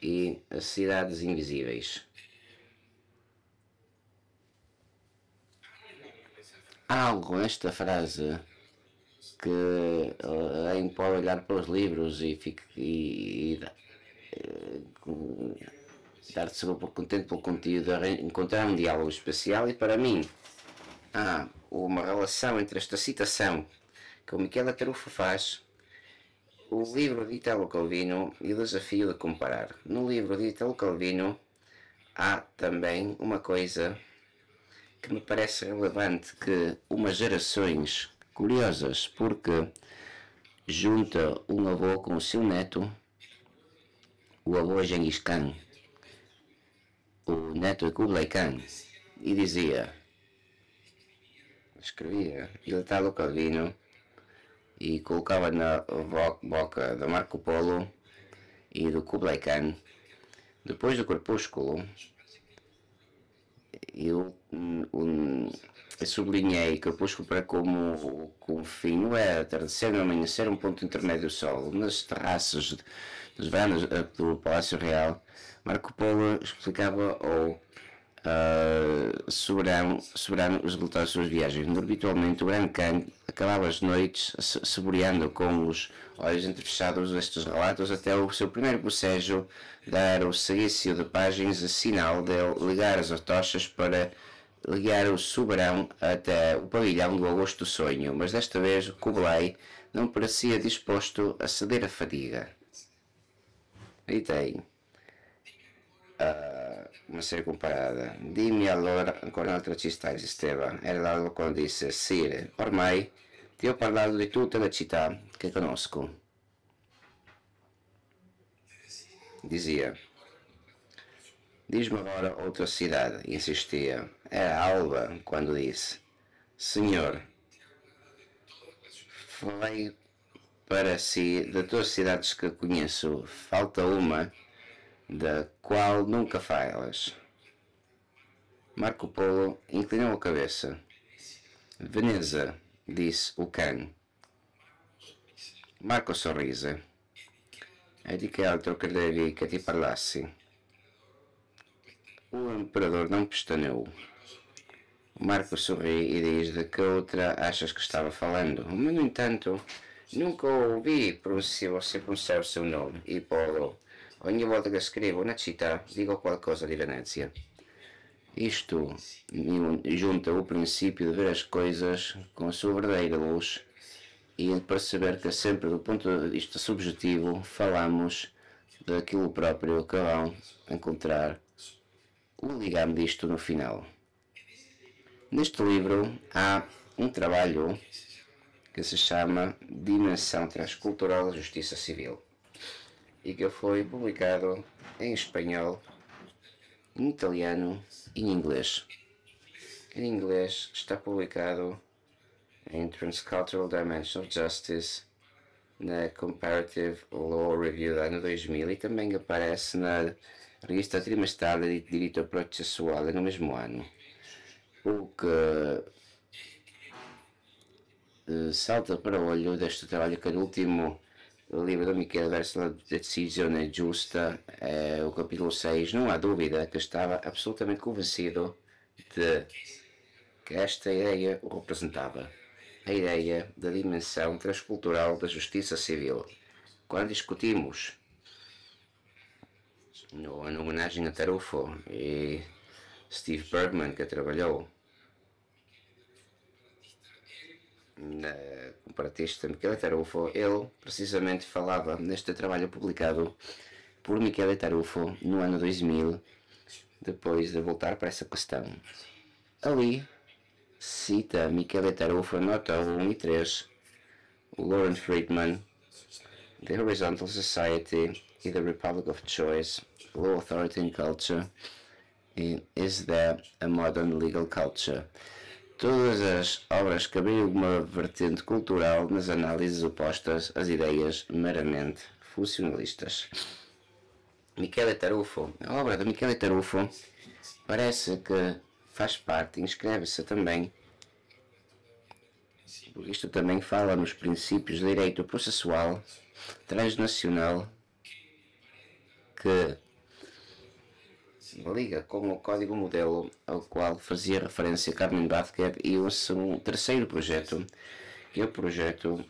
e as cidades invisíveis. Há algo nesta frase que alguém pode olhar para os livros e dar-se por contente pelo conteúdo, encontrar um diálogo especial, e para mim há uma relação entre esta citação que o Michele Tarufo faz, o livro de Italo Calvino e o desafio de comparar. No livro de Italo Calvino há também uma coisa que me parece relevante, que umas gerações curiosas, porque junta um avô com o seu neto, o avô é Gengis Khan, o neto é Kublai Khan, e escrevia Italo Calvino e colocava na boca de Marco Polo e do Kublai Khan, depois do Crepúsculo. Eu sublinhei Crepúsculo para como fim, não é atardecer, não amanhecer, um ponto intermédio do sol. Nas terraças dos veranos do Palácio Real, Marco Polo explicava ao soberano os resultados das suas viagens. Habitualmente o Grande Khan acabava as noites saboreando com os olhos entrefechados estes relatos, até o seu primeiro bocejo dar o seguício de páginas a sinal de ligar as tochas para ligar o soberano até o pavilhão do Augusto do Sonho. Mas desta vez o Kublai não parecia disposto a ceder à fadiga. E tem uma série comparada. Dimmi allora ancora un'altra città esisteva. Era l'altro quando disse: Sire, ormai ti ho parlato di tutte le città che conosco. Dizia: diz-me agora outra cidade. Insistia. Era Alba quando disse: Senhor, falei para si de todas as cidades que conheço. Falta uma da qual nunca falas. Marco Polo inclinou a cabeça. Veneza, disse o Khan. Marco sorrise. E di che altro credevi che ti parlassi? O imperador não pestaneou. Marco sorri e diz: de que outra achas que estava falando? Mas, no entanto, nunca ouvi você pronunciar o seu nome. E Polo: ogni volta che scrivo una città dico qualcosa di Venezia. Isto junta o princípio de ver as coisas com a sua verdadeira luz e de perceber que sempre do ponto de vista subjetivo falamos daquilo próprio que vão encontrar o ligame disto no final. Neste livro há um trabalho que se chama Dimensão Transcultural da Justiça Civil e que foi publicado em espanhol, em italiano e em inglês. Em inglês está publicado em Transcultural Dimension of Justice na Comparative Law Review do ano 2000 e também aparece na revista trimestral de Direito Processual no mesmo ano. O que salta para o olho deste trabalho que é o último livro do Michele verso la decisione giusta, o capítulo 6, não há dúvida que estava absolutamente convencido de que esta ideia o representava, a ideia da dimensão transcultural da justiça civil. Quando discutimos na homenagem a Tarufo e Steve Bergman, que trabalhou na comparatista Michele Tarufo, ele precisamente falava neste trabalho publicado por Michele Tarufo no ano 2000, depois de voltar para essa questão. Ali cita Michele Tarufo, nota 1 e 3, o Lawrence Friedman, The Horizontal Society e The Republic of Choice, Law, Authority and Culture, e Is There a Modern Legal Culture? Todas as obras que abriram uma vertente cultural nas análises opostas às ideias meramente funcionalistas. Michele Tarufo, a obra de Michele Tarufo parece que faz parte, inscreve-se também, porque isto também fala nos princípios de direito processual transnacional que liga com o código modelo ao qual fazia referência Carmen Vázquez e um terceiro projeto, que é o projeto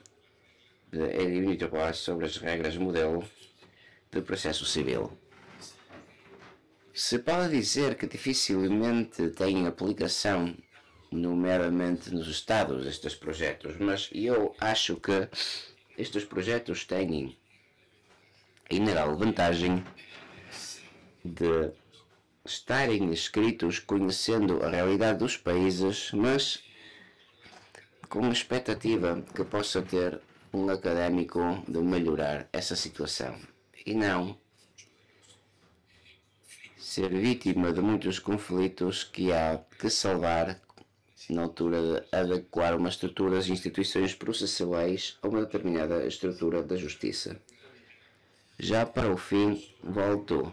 de Elie Unitoir sobre as regras modelo de processo civil. Se pode dizer que dificilmente tem aplicação meramente nos Estados estes projetos, mas eu acho que estes projetos têm a inegável vantagem de estarem escritos conhecendo a realidade dos países, mas com a expectativa que possa ter um académico de melhorar essa situação e não ser vítima de muitos conflitos que há que salvar na altura de adequar uma estrutura das instituições processuais a uma determinada estrutura da justiça. Já para o fim, voltou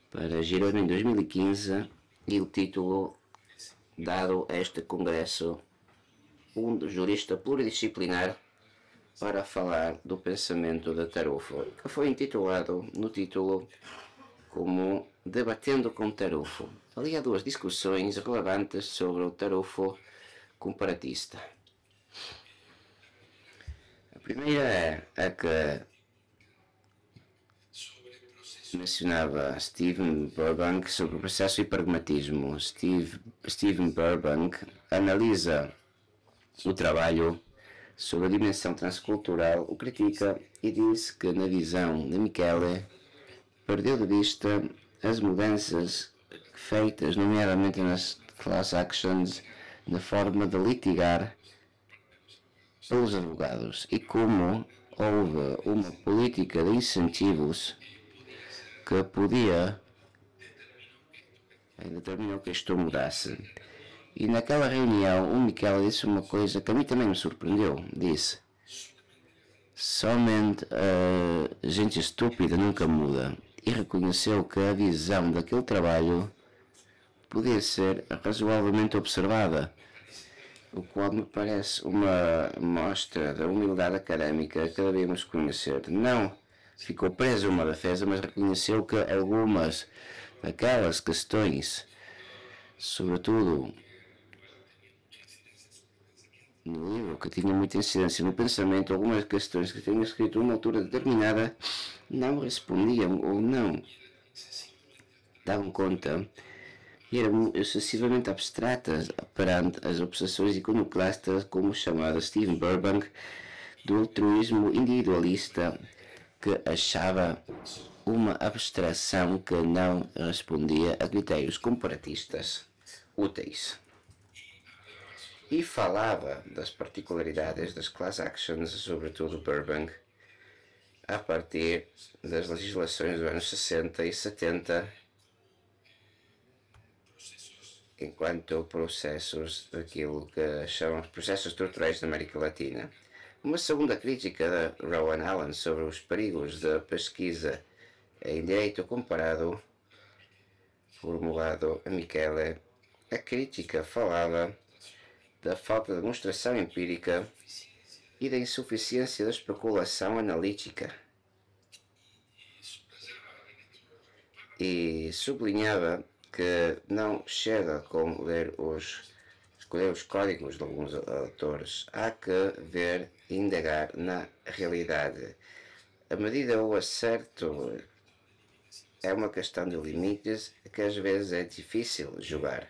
para Girona em 2015 e o título dado a este congresso, um jurista pluridisciplinar para falar do pensamento de Tarufo, que foi intitulado no título como Debatendo com Tarufo. Ali há duas discussões relevantes sobre o Tarufo comparatista. A primeira é a que mencionava Steven Burbank sobre o processo e pragmatismo. Steven Burbank analisa o trabalho sobre a dimensão transcultural, o critica e diz que, na visão de Michele, perdeu de vista as mudanças feitas, nomeadamente nas class actions, na forma de litigar pelos advogados e como houve uma política de incentivos que podia determinar que isto mudasse. E naquela reunião o Michele disse uma coisa que a mim também me surpreendeu. Disse: somente a gente estúpida nunca muda. E reconheceu que a visão daquele trabalho podia ser razoavelmente observada, o qual me parece uma mostra da humildade académica que devemos conhecer. Não ficou preso a uma defesa, mas reconheceu que algumas daquelas questões, sobretudo no livro, que tinha muita incidência no pensamento, algumas questões que tinha escrito numa altura determinada não respondiam ou não davam conta e eram excessivamente abstratas perante as obsessões iconoclastas, como chamada Steven Burbank, do altruísmo individualista, que achava uma abstração que não respondia a critérios comparatistas úteis. E falava das particularidades das class actions, sobretudo Burbank, a partir das legislações dos anos 60 e 70, enquanto processos daquilo que chamamos processos estruturais da América Latina. Uma segunda crítica de Rowan Allen sobre os perigos da pesquisa em direito comparado, formulado a Michele, a crítica falava da falta de demonstração empírica e da insuficiência da especulação analítica. E sublinhava que não chega com escolher os códigos de alguns autores. Há que ver e indagar na realidade. A medida ou acerto é uma questão de limites que às vezes é difícil jogar.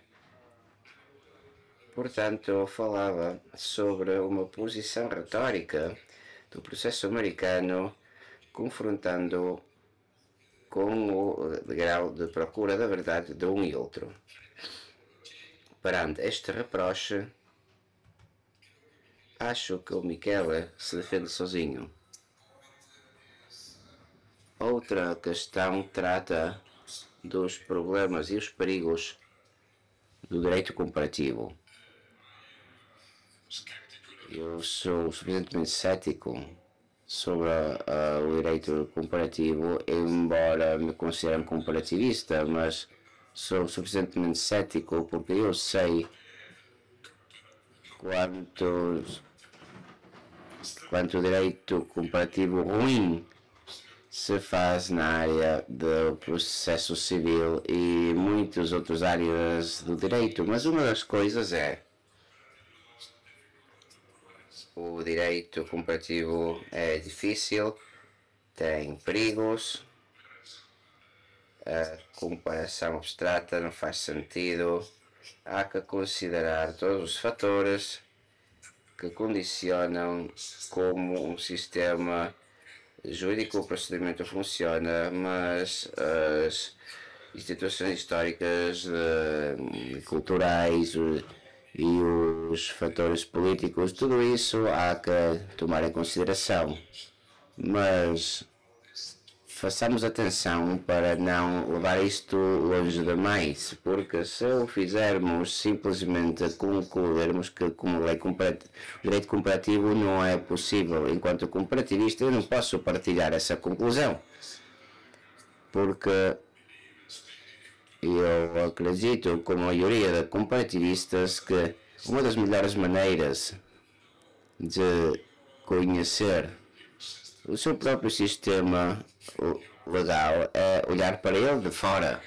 Portanto, eu falava sobre uma posição retórica do processo americano confrontando com o grau de procura da verdade de um e outro. Perante este reproche, acho que o Michele se defende sozinho. Outra questão trata dos problemas e os perigos do direito comparativo. Eu sou suficientemente cético sobre o direito comparativo, embora me considere um comparativista, mas sou suficientemente cético porque eu sei quanto o direito comparativo ruim se faz na área do processo civil e muitas outras áreas do direito, mas uma das coisas é o direito comparativo é difícil, tem perigos, a comparação abstrata não faz sentido, há que considerar todos os fatores que condicionam como um sistema jurídico o procedimento funciona, mas as instituições históricas, culturais e os fatores políticos, tudo isso há que tomar em consideração. Mas façamos atenção para não levar isto longe demais, porque se o fizermos simplesmente concluirmos que como direito comparativo não é possível, enquanto comparativista eu não posso partilhar essa conclusão, porque eu acredito, como a maioria de comparativistas, que uma das melhores maneiras de conhecer o seu próprio sistema legal é olhar para ele de fora.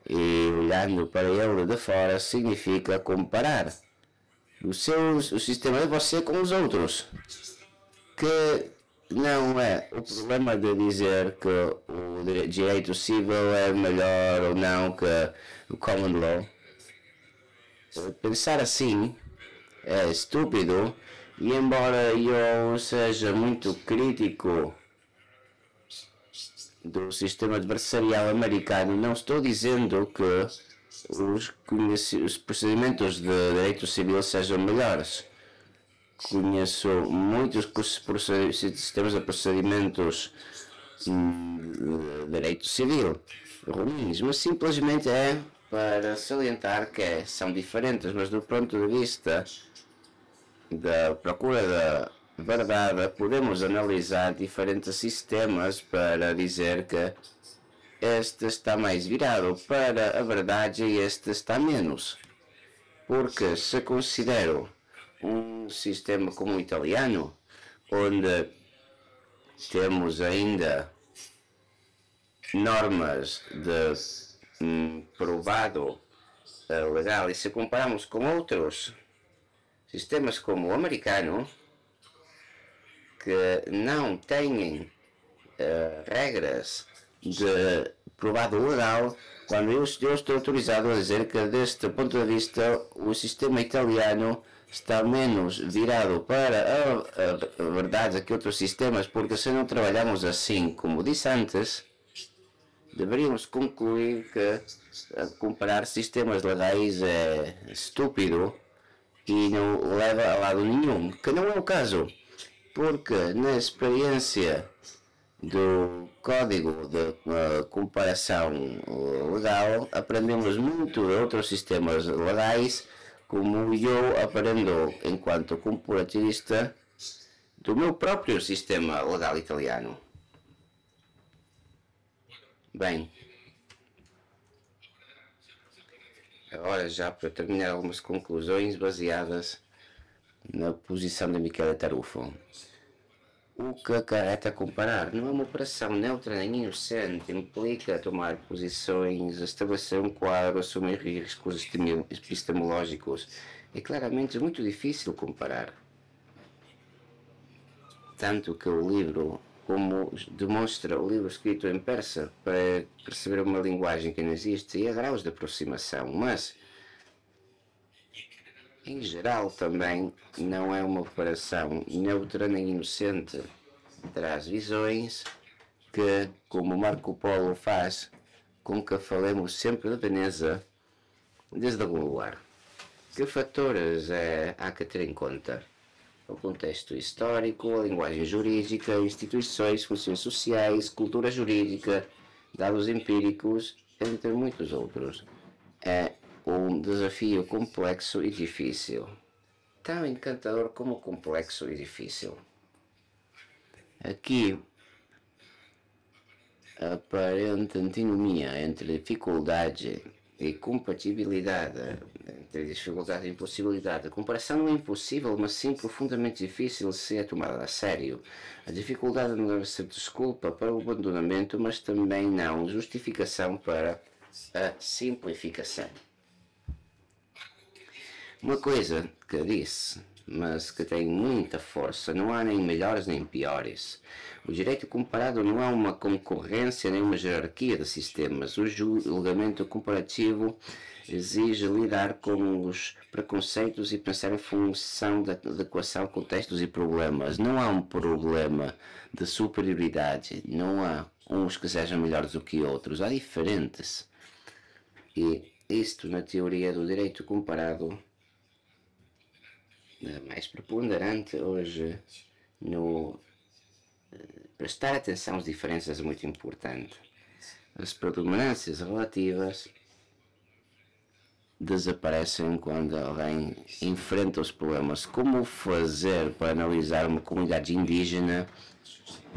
E olhando para ele de fora significa comparar o sistema de você com os outros. Que não é o problema de dizer que o direito civil é melhor ou não que o common law. Pensar assim é estúpido, e embora eu seja muito crítico do sistema adversarial americano, não estou dizendo que os procedimentos de direito civil sejam melhores. Conheço muitos sistemas de procedimentos de direito civil ruins, mas simplesmente é para salientar que são diferentes, mas do ponto de vista da procura da verdade, podemos analisar diferentes sistemas para dizer que este está mais virado para a verdade e este está menos. Porque se considero um sistema como o italiano, onde temos ainda normas de provado legal, e se comparamos com outros sistemas como o americano, que não têm regras de provado legal, quando eu estou autorizado a dizer que, deste ponto de vista, o sistema italiano está menos virado para a verdade que outros sistemas, porque se não trabalhamos assim, como disse antes, deveríamos concluir que comparar sistemas legais é estúpido e não leva a lado nenhum, que não é o caso, porque na experiência do código de comparação legal aprendemos muito de outros sistemas legais, como eu aprendo enquanto comparativista do meu próprio sistema legal italiano. Bem, Agora, já para terminar, algumas conclusões baseadas na posição de Michele Tarufo. O que acarreta comparar não é uma operação neutra nem inocente, implica tomar posições, estabelecer um quadro, assumir riscos epistemológicos. É claramente muito difícil comparar. Tanto que o livro, como demonstra o livro escrito em persa, para perceber uma linguagem que não existe, e há graus de aproximação, mas em geral também não é uma operação neutra nem inocente. Traz visões que, como Marco Polo faz, com que falemos sempre de Veneza desde algum lugar. Que fatores há que ter em conta? O contexto histórico, a linguagem jurídica, instituições, funções sociais, cultura jurídica, dados empíricos, entre muitos outros. É um desafio complexo e difícil. Tão encantador como complexo e difícil. Aqui, a aparente antinomia entre dificuldade e compatibilidade, entre dificuldade e impossibilidade. A comparação não é impossível, mas sim profundamente difícil se é tomada a sério. A dificuldade não deve ser desculpa para o abandonamento, mas também não justificação para a simplificação. Uma coisa que disse, mas que tem muita força, não há nem melhores nem piores. O direito comparado não é uma concorrência nem uma jerarquia de sistemas. O julgamento comparativo exige lidar com os preconceitos e pensar em função da adequação a contextos e problemas. Não há um problema de superioridade, não há uns que sejam melhores do que outros, há diferentes. E isto, na teoria do direito comparado, mais preponderante hoje no prestar atenção às diferenças é muito importante. As predominâncias relativas desaparecem quando alguém enfrenta os problemas. Como fazer para analisar uma comunidade indígena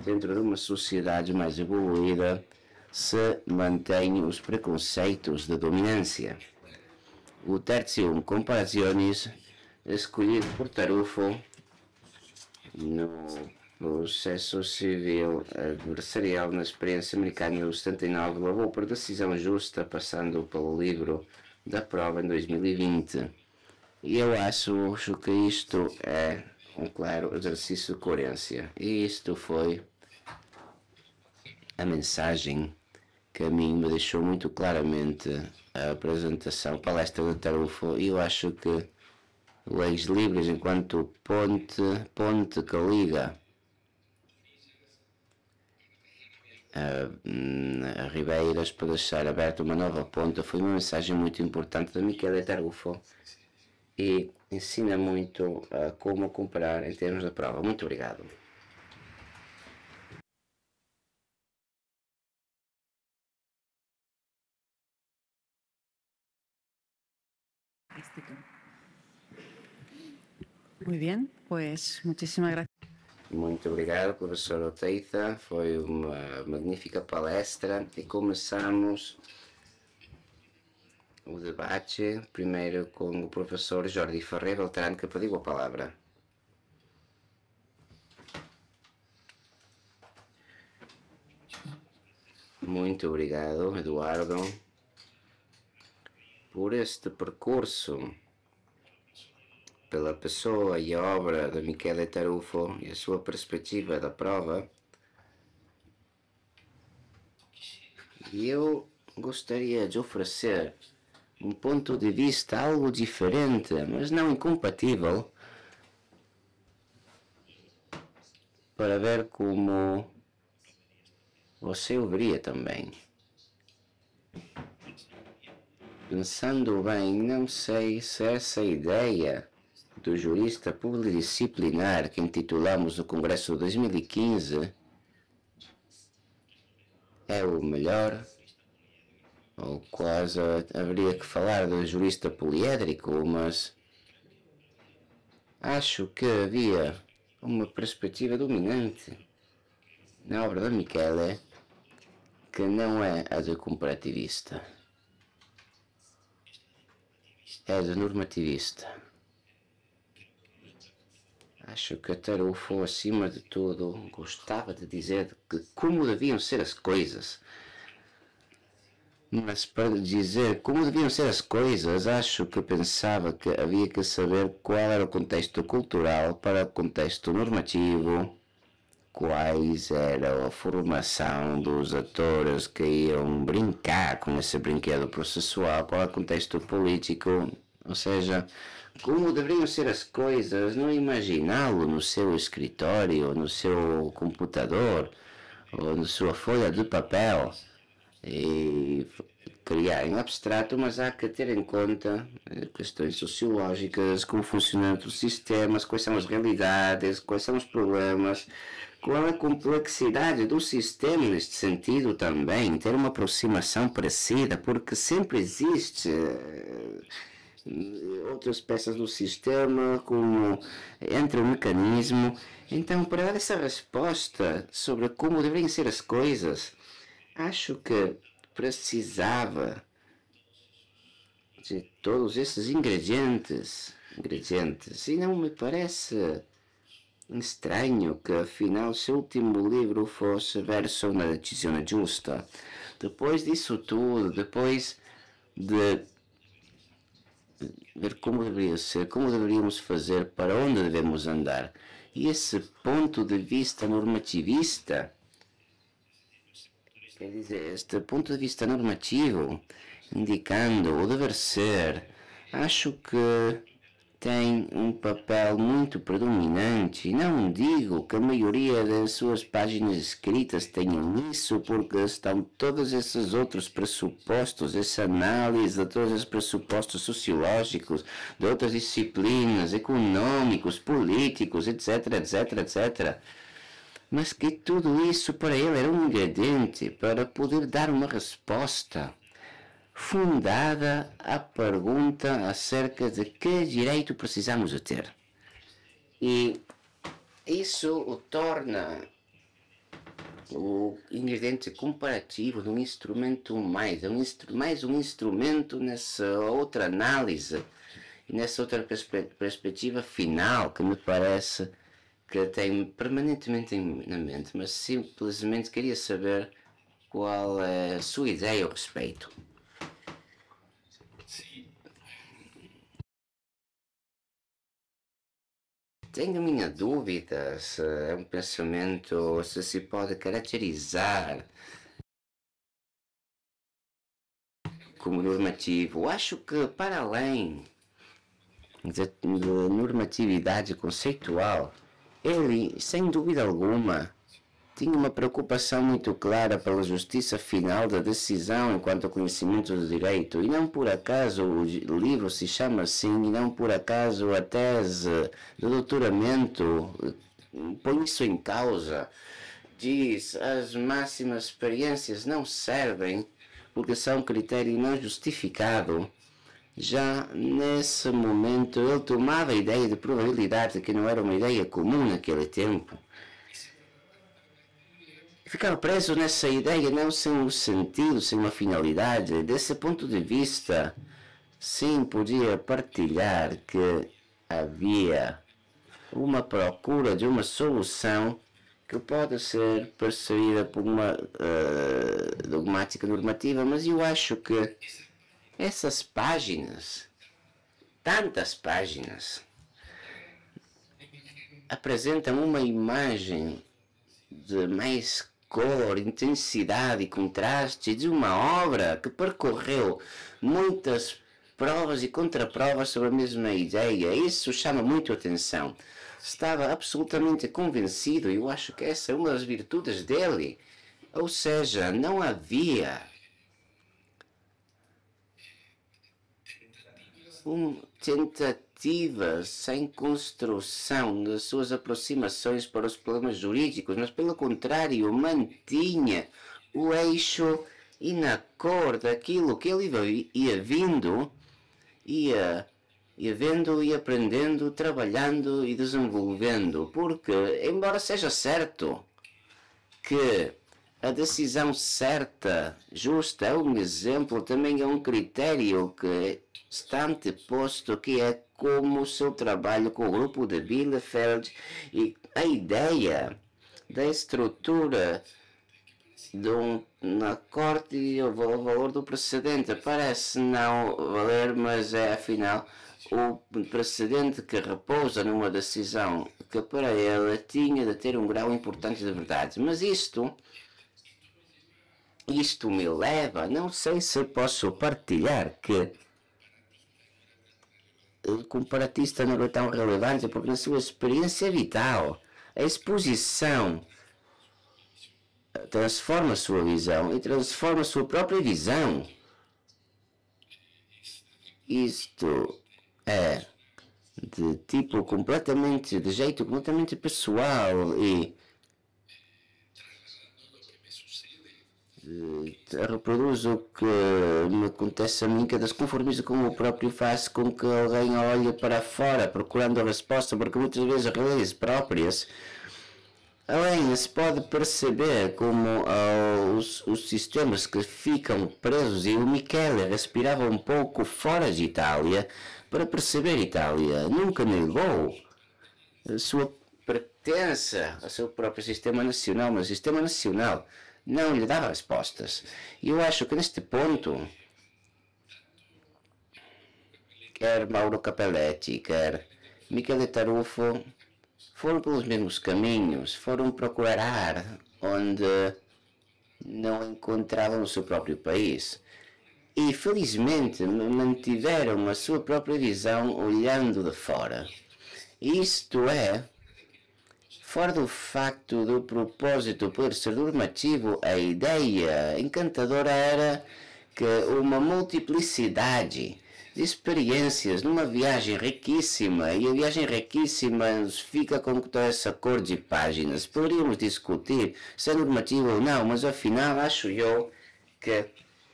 dentro de uma sociedade mais evoluída se mantém os preconceitos de dominância? O tertium comparationis escolhido por Tarufo no processo civil adversarial na experiência americana em 79 levou por decisão justa, passando pelo livro da prova em 2020. E eu acho que isto é um claro exercício de coerência. E isto foi a mensagem que a mim me deixou muito claramente a apresentação, a palestra de Tarufo, e eu acho que leis livres enquanto ponte que liga a Ribeiras para deixar aberta uma nova ponta foi uma mensagem muito importante da Michele Tarufo e ensina muito a como comparar em termos da prova. Muito obrigado. Muy bien, pues muchísimas gracias. Muito obrigado, professor Oteiza. Foi uma magnífica palestra e começamos o debate primeiro com o professor Jordi Ferreira Beltrán, que pediu a palavra. Muito obrigado, Eduardo, por este percurso, pela pessoa e a obra de Michele Tarufo e a sua perspectiva da prova. E eu gostaria de oferecer um ponto de vista algo diferente, mas não incompatível, para ver como você o veria também. Pensando bem, não sei se essa ideia do jurista pluridisciplinar que intitulamos no Congresso de 2015 é o melhor, ou quase haveria que falar do jurista poliédrico, mas acho que havia uma perspectiva dominante na obra da Michele que não é a de comparativista. é de normativista. Acho que Tarufo, acima de tudo, gostava de dizer como deviam ser as coisas. Mas para dizer como deviam ser as coisas, acho que pensava que havia que saber qual era o contexto cultural para o contexto normativo, quais era a formação dos atores que iam brincar com esse brinquedo processual, qual é o contexto político, ou seja, como deveriam ser as coisas, não imaginá-lo no seu escritório, no seu computador, ou na sua folha de papel, e criar em abstrato, mas há que ter em conta questões sociológicas, como funcionam os sistemas, quais são as realidades, quais são os problemas, qual é a complexidade do sistema neste sentido também, ter uma aproximação parecida, porque sempre existe outras peças do sistema, como entra o mecanismo. Então, para dar essa resposta sobre como deveriam ser as coisas, acho que precisava de todos esses ingredientes, e não me parece estranho que afinal seu último livro fosse Verso na Decisione Giusta. Depois disso tudo, depois de ver como deveria ser, como deveríamos fazer, para onde devemos andar, e esse ponto de vista normativista, quer dizer, este ponto de vista normativo, indicando o dever ser, acho que tem um papel muito predominante. Não digo que a maioria das suas páginas escritas tenham isso, porque estão todos esses outros pressupostos, essa análise de todos esses pressupostos sociológicos, de outras disciplinas, econômicos, políticos, etc, etc, etc. Mas que tudo isso para ele era um ingrediente para poder dar uma resposta fundada à pergunta acerca de que direito precisamos de ter. E isso o torna o ingrediente comparativo de um instrumento mais um instrumento nessa outra análise, nessa outra perspectiva final que me parece que tem permanentemente na mente, mas simplesmente queria saber qual é a sua ideia ao respeito. Tenho minha dúvida se é um pensamento, se pode caracterizar como normativo. Acho que, para além de normatividade conceitual, ele, sem dúvida alguma, tinha uma preocupação muito clara pela justiça final da decisão enquanto conhecimento do direito, e não por acaso o livro se chama assim, e não por acaso a tese de doutoramento põe isso em causa. Diz, as máximas experiências não servem porque são critério não justificado. Já nesse momento ele tomava a ideia de probabilidade, que não era uma ideia comum naquele tempo. Ficava preso nessa ideia, não sem um sentido, sem uma finalidade. Desse ponto de vista, sim, podia partilhar que havia uma procura de uma solução que pode ser percebida por uma dogmática normativa, mas eu acho que essas páginas, tantas páginas, apresentam uma imagem de mais cor, intensidade e contraste de uma obra que percorreu muitas provas e contraprovas sobre a mesma ideia. Isso chama muito a atenção. Estava absolutamente convencido, e eu acho que essa é uma das virtudes dele. Ou seja, não havia tentativas sem construção das suas aproximações para os problemas jurídicos, mas pelo contrário, mantinha o eixo e na cor daquilo que ele ia vindo, ia vendo e aprendendo, trabalhando e desenvolvendo, porque, embora seja certo que a decisão certa, justa, é um exemplo, também é um critério que está anteposto, que é como o seu trabalho com o grupo de Bielefeld e a ideia da estrutura na corte e o valor do precedente parece não valer, mas é afinal o precedente que repousa numa decisão que para ele tinha de ter um grau importante de verdade. Mas isto me leva, não sei se posso partilhar, que o comparatista não é tão relevante porque na sua experiência vital, a exposição transforma a sua visão e transforma a sua própria visão. Isto é de tipo completamente, de jeito completamente pessoal e reproduz o que me acontece a mim, que é desconformismo com o próprio faz com que alguém olhe para fora procurando a resposta, porque muitas vezes as leis próprias, além se pode perceber como os sistemas que ficam presos, e o Michele respirava um pouco fora de Itália para perceber Itália, nunca negou a sua pertença ao seu próprio sistema nacional, mas o sistema nacional não lhe dava respostas. E eu acho que neste ponto, quer Mauro Capelletti, quer Michele Tarufo, foram pelos mesmos caminhos, foram procurar onde não encontravam o seu próprio país. E felizmente mantiveram a sua própria visão olhando de fora. Isto é, fora do facto do propósito poder ser normativo, a ideia encantadora era que uma multiplicidade de experiências numa viagem riquíssima, e a viagem riquíssima fica com toda essa cor de páginas. Poderíamos discutir se é normativo ou não, mas afinal acho eu que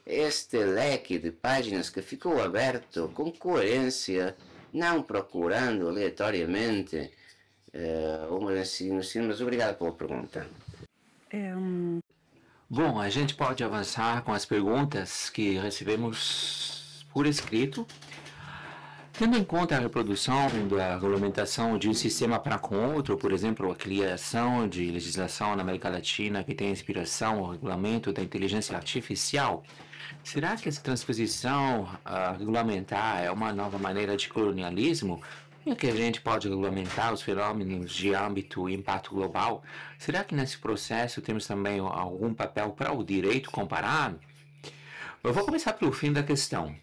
este leque de páginas que ficou aberto com coerência, não procurando aleatoriamente uma ensino, mas obrigado pela pergunta. Bom, a gente pode avançar com as perguntas que recebemos por escrito. Tendo em conta a reprodução da regulamentação de um sistema para com outro, por exemplo, a criação de legislação na América Latina que tem inspiração no regulamento da inteligência artificial, será que essa transposição regulamentar é uma nova maneira de colonialismo? Como é que a gente pode regulamentar os fenômenos de âmbito e impacto global? Será que nesse processo temos também algum papel para o direito comparado? Eu vou começar pelo fim da questão.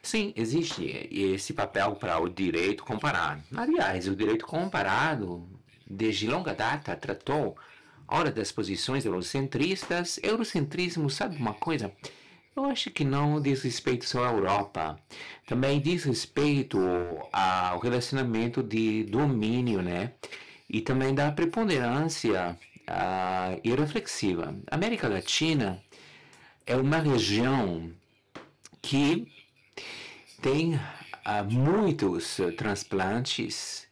Sim, existe esse papel para o direito comparado. Aliás, o direito comparado, desde longa data, tratou, ora das posições eurocentristas. Eurocentrismo, sabe uma coisa? Eu acho que não diz respeito só à Europa. Também diz respeito ao relacionamento de domínio, né? E também da preponderância irreflexiva. A América Latina é uma região que tem muitos transplantes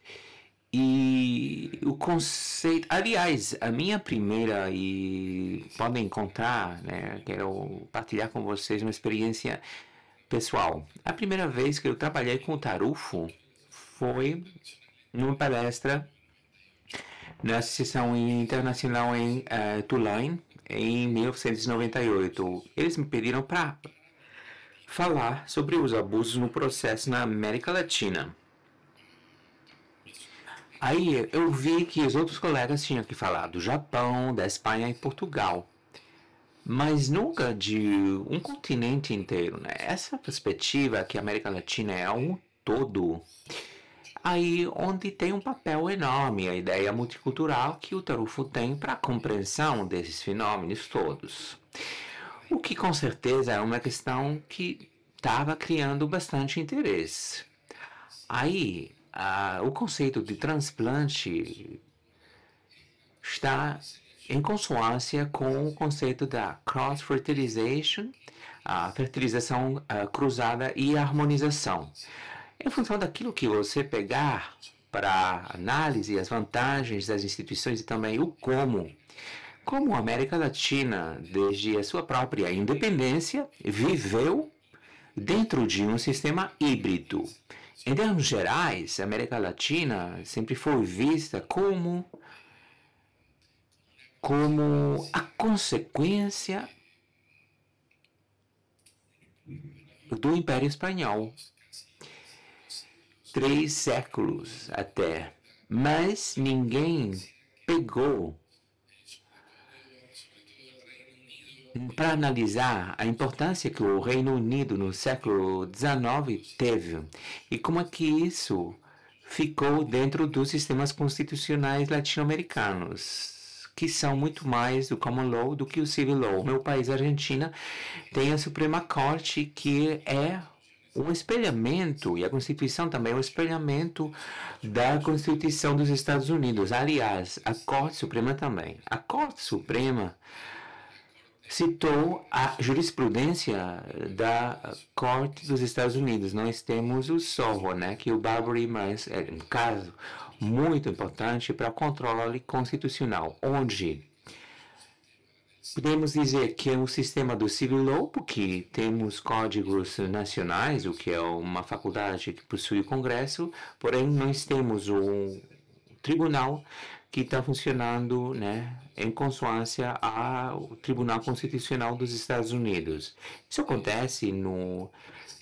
e o conceito, aliás, a minha primeira, e podem contar, né, quero partilhar com vocês uma experiência pessoal. A primeira vez que eu trabalhei com o Tarufo foi numa palestra na Associação Internacional em Tulane, em 1998. Eles me pediram para falar sobre os abusos no processo na América Latina. Aí eu vi que os outros colegas tinham que falar do Japão, da Espanha e Portugal, mas nunca de um continente inteiro, né? Essa perspectiva que a América Latina é um todo, aí onde tem um papel enorme a ideia multicultural que o Tarufo tem para a compreensão desses fenômenos todos. O que com certeza é uma questão que estava criando bastante interesse. Aí, o conceito de transplante está em consonância com o conceito da cross-fertilization, a fertilização cruzada e a harmonização. Em função daquilo que você pegar para análise, as vantagens das instituições e também o como como a América Latina, desde a sua própria independência, viveu dentro de um sistema híbrido. Em termos gerais, a América Latina sempre foi vista como a consequência do Império Espanhol. 3 séculos até. Mas ninguém pegou para analisar a importância que o Reino Unido no século XIX teve e como é que isso ficou dentro dos sistemas constitucionais latino-americanos, que são muito mais do common law do que o civil law. Meu país, a Argentina, tem a Suprema Corte, que é um espelhamento, e a Constituição também é um espelhamento da Constituição dos Estados Unidos. Aliás, a Corte Suprema também. A Corte Suprema citou a jurisprudência da Corte dos Estados Unidos. Nós temos o SORO, né, que o Barbary Mice é um caso muito importante para o controle constitucional, onde podemos dizer que é um sistema do civil law, porque temos códigos nacionais, o que é uma faculdade que possui o Congresso, porém nós temos um tribunal que está funcionando, né, em consonância ao Tribunal Constitucional dos Estados Unidos. Isso acontece no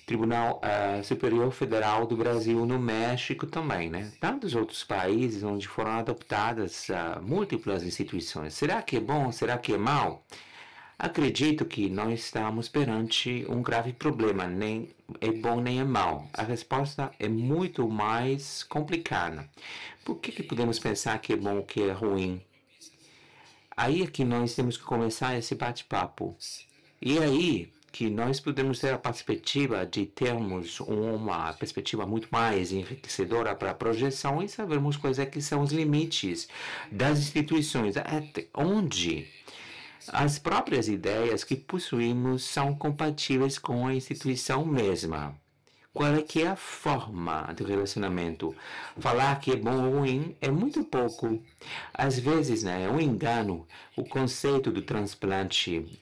Tribunal Superior Federal do Brasil, no México também, né? Tantos outros países onde foram adoptadas múltiplas instituições. Será que é bom? Será que é mal? Acredito que nós estamos perante um grave problema. Nem é bom nem é mal. A resposta é muito mais complicada. Por que podemos pensar que é bom ou que é ruim? Aí é que nós temos que começar esse bate-papo. E aí que nós podemos ter a perspectiva de termos uma perspectiva muito mais enriquecedora para a projeção e sabermos quais é que são os limites das instituições, até onde as próprias ideias que possuímos são compatíveis com a instituição mesma. Qual é que é a forma do relacionamento? Falar que é bom ou ruim é muito pouco. Às vezes, né, é um engano o conceito do transplante,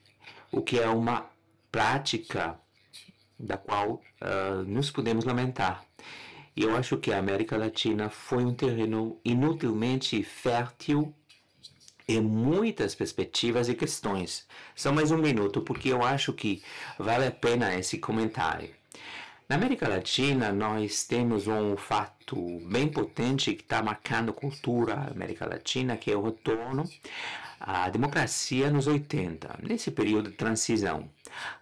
o que é uma prática da qual nos podemos lamentar. E eu acho que a América Latina foi um terreno inutilmente fértil em muitas perspectivas e questões. Só mais um minuto, porque eu acho que vale a pena esse comentário. Na América Latina, nós temos um fato bem potente que está marcando a cultura da América Latina, que é o retorno à democracia nos 80, nesse período de transição.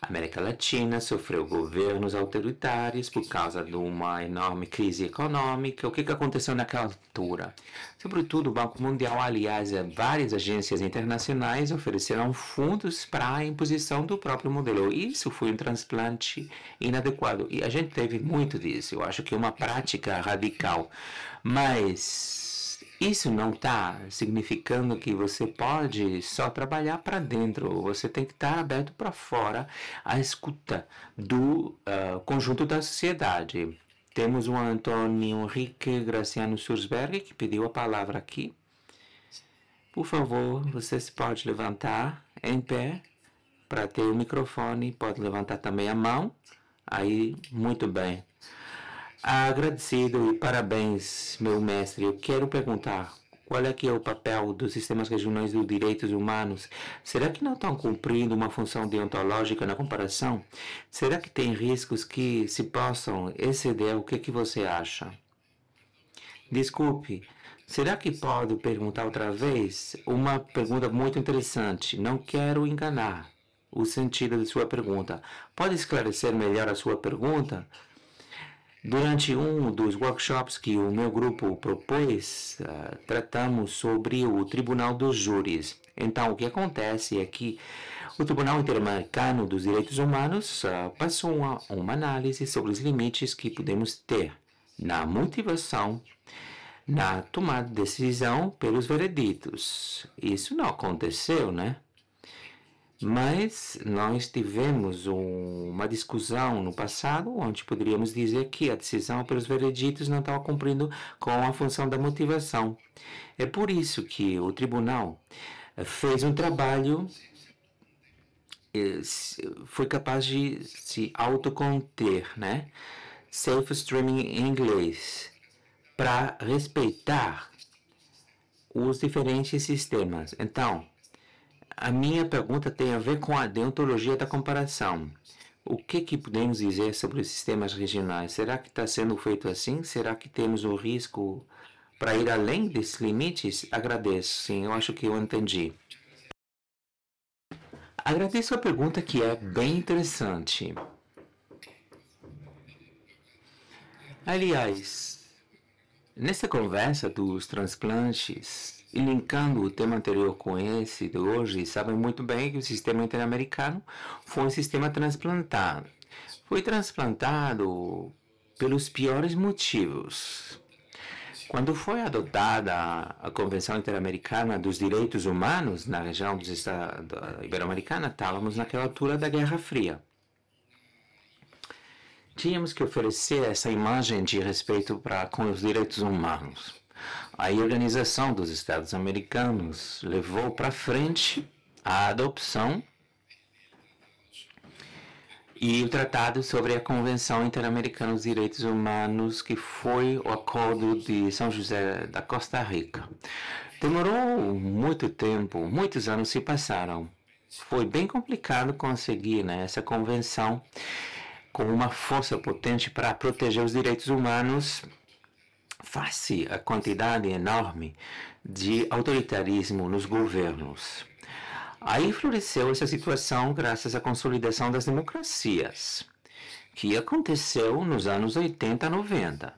A América Latina sofreu governos autoritários por causa de uma enorme crise econômica. O que aconteceu naquela altura? Sobretudo, o Banco Mundial, aliás, várias agências internacionais ofereceram fundos para a imposição do próprio modelo. Isso foi um transplante inadequado. E a gente teve muito disso. Eu acho que é uma prática radical. Mas isso não está significando que você pode só trabalhar para dentro. Você tem que estar aberto para fora à escuta do conjunto da sociedade. Temos o Antônio Henrique Graciano Sursberg, que pediu a palavra aqui. Por favor, você se pode levantar em pé para ter o microfone. Pode levantar também a mão. Aí, muito bem. Agradecido e parabéns, meu mestre. Eu quero perguntar, qual é que é o papel dos sistemas regionais dos direitos humanos? Será que não estão cumprindo uma função deontológica na comparação? Será que tem riscos que se possam exceder? O que você acha? Desculpe, será que pode perguntar outra vez? Uma pergunta muito interessante. Não quero enganar o sentido de sua pergunta. Pode esclarecer melhor a sua pergunta? Durante um dos workshops que o meu grupo propôs, tratamos sobre o Tribunal dos Júris. Então, o que acontece é que o Tribunal Interamericano dos Direitos Humanos passou uma análise sobre os limites que podemos ter na motivação, na tomada de decisão pelos vereditos. Isso não aconteceu, né? Mas nós tivemos uma discussão no passado onde poderíamos dizer que a decisão pelos vereditos não estava cumprindo com a função da motivação. É por isso que o tribunal fez um trabalho, foi capaz de se autoconter, né? Self-streaming em inglês, para respeitar os diferentes sistemas. Então, a minha pergunta tem a ver com a deontologia da comparação. O que podemos dizer sobre os sistemas regionais? Será que está sendo feito assim? Será que temos o risco para ir além desses limites? Agradeço. Sim, eu acho que eu entendi. Agradeço a pergunta, que é bem interessante. Aliás, nessa conversa dos transplantes, e linkando o tema anterior com esse de hoje, sabem muito bem que o sistema interamericano foi um sistema transplantado. Foi transplantado pelos piores motivos. Quando foi adotada a Convenção Interamericana dos Direitos Humanos na região dos Estados Ibero-Americana, estávamos naquela altura da Guerra Fria. Tínhamos que oferecer essa imagem de respeito com os direitos humanos. A Organização dos Estados Americanos levou para frente a adopção e o Tratado sobre a Convenção Interamericana dos Direitos Humanos, que foi o Acordo de São José da Costa Rica. Demorou muito tempo, muitos anos se passaram. Foi bem complicado conseguir, né, essa convenção com uma força potente para proteger os direitos humanos face à quantidade enorme de autoritarismo nos governos. Aí floresceu essa situação graças à consolidação das democracias, que aconteceu nos anos 80, 90.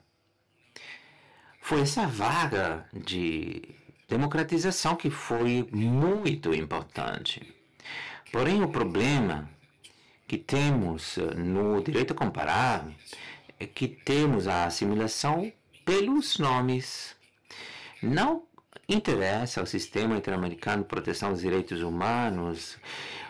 Foi essa vaga de democratização que foi muito importante. Porém, o problema que temos no direito comparado é que temos a assimilação pelos nomes. Não interessa ao sistema interamericano de proteção dos direitos humanos,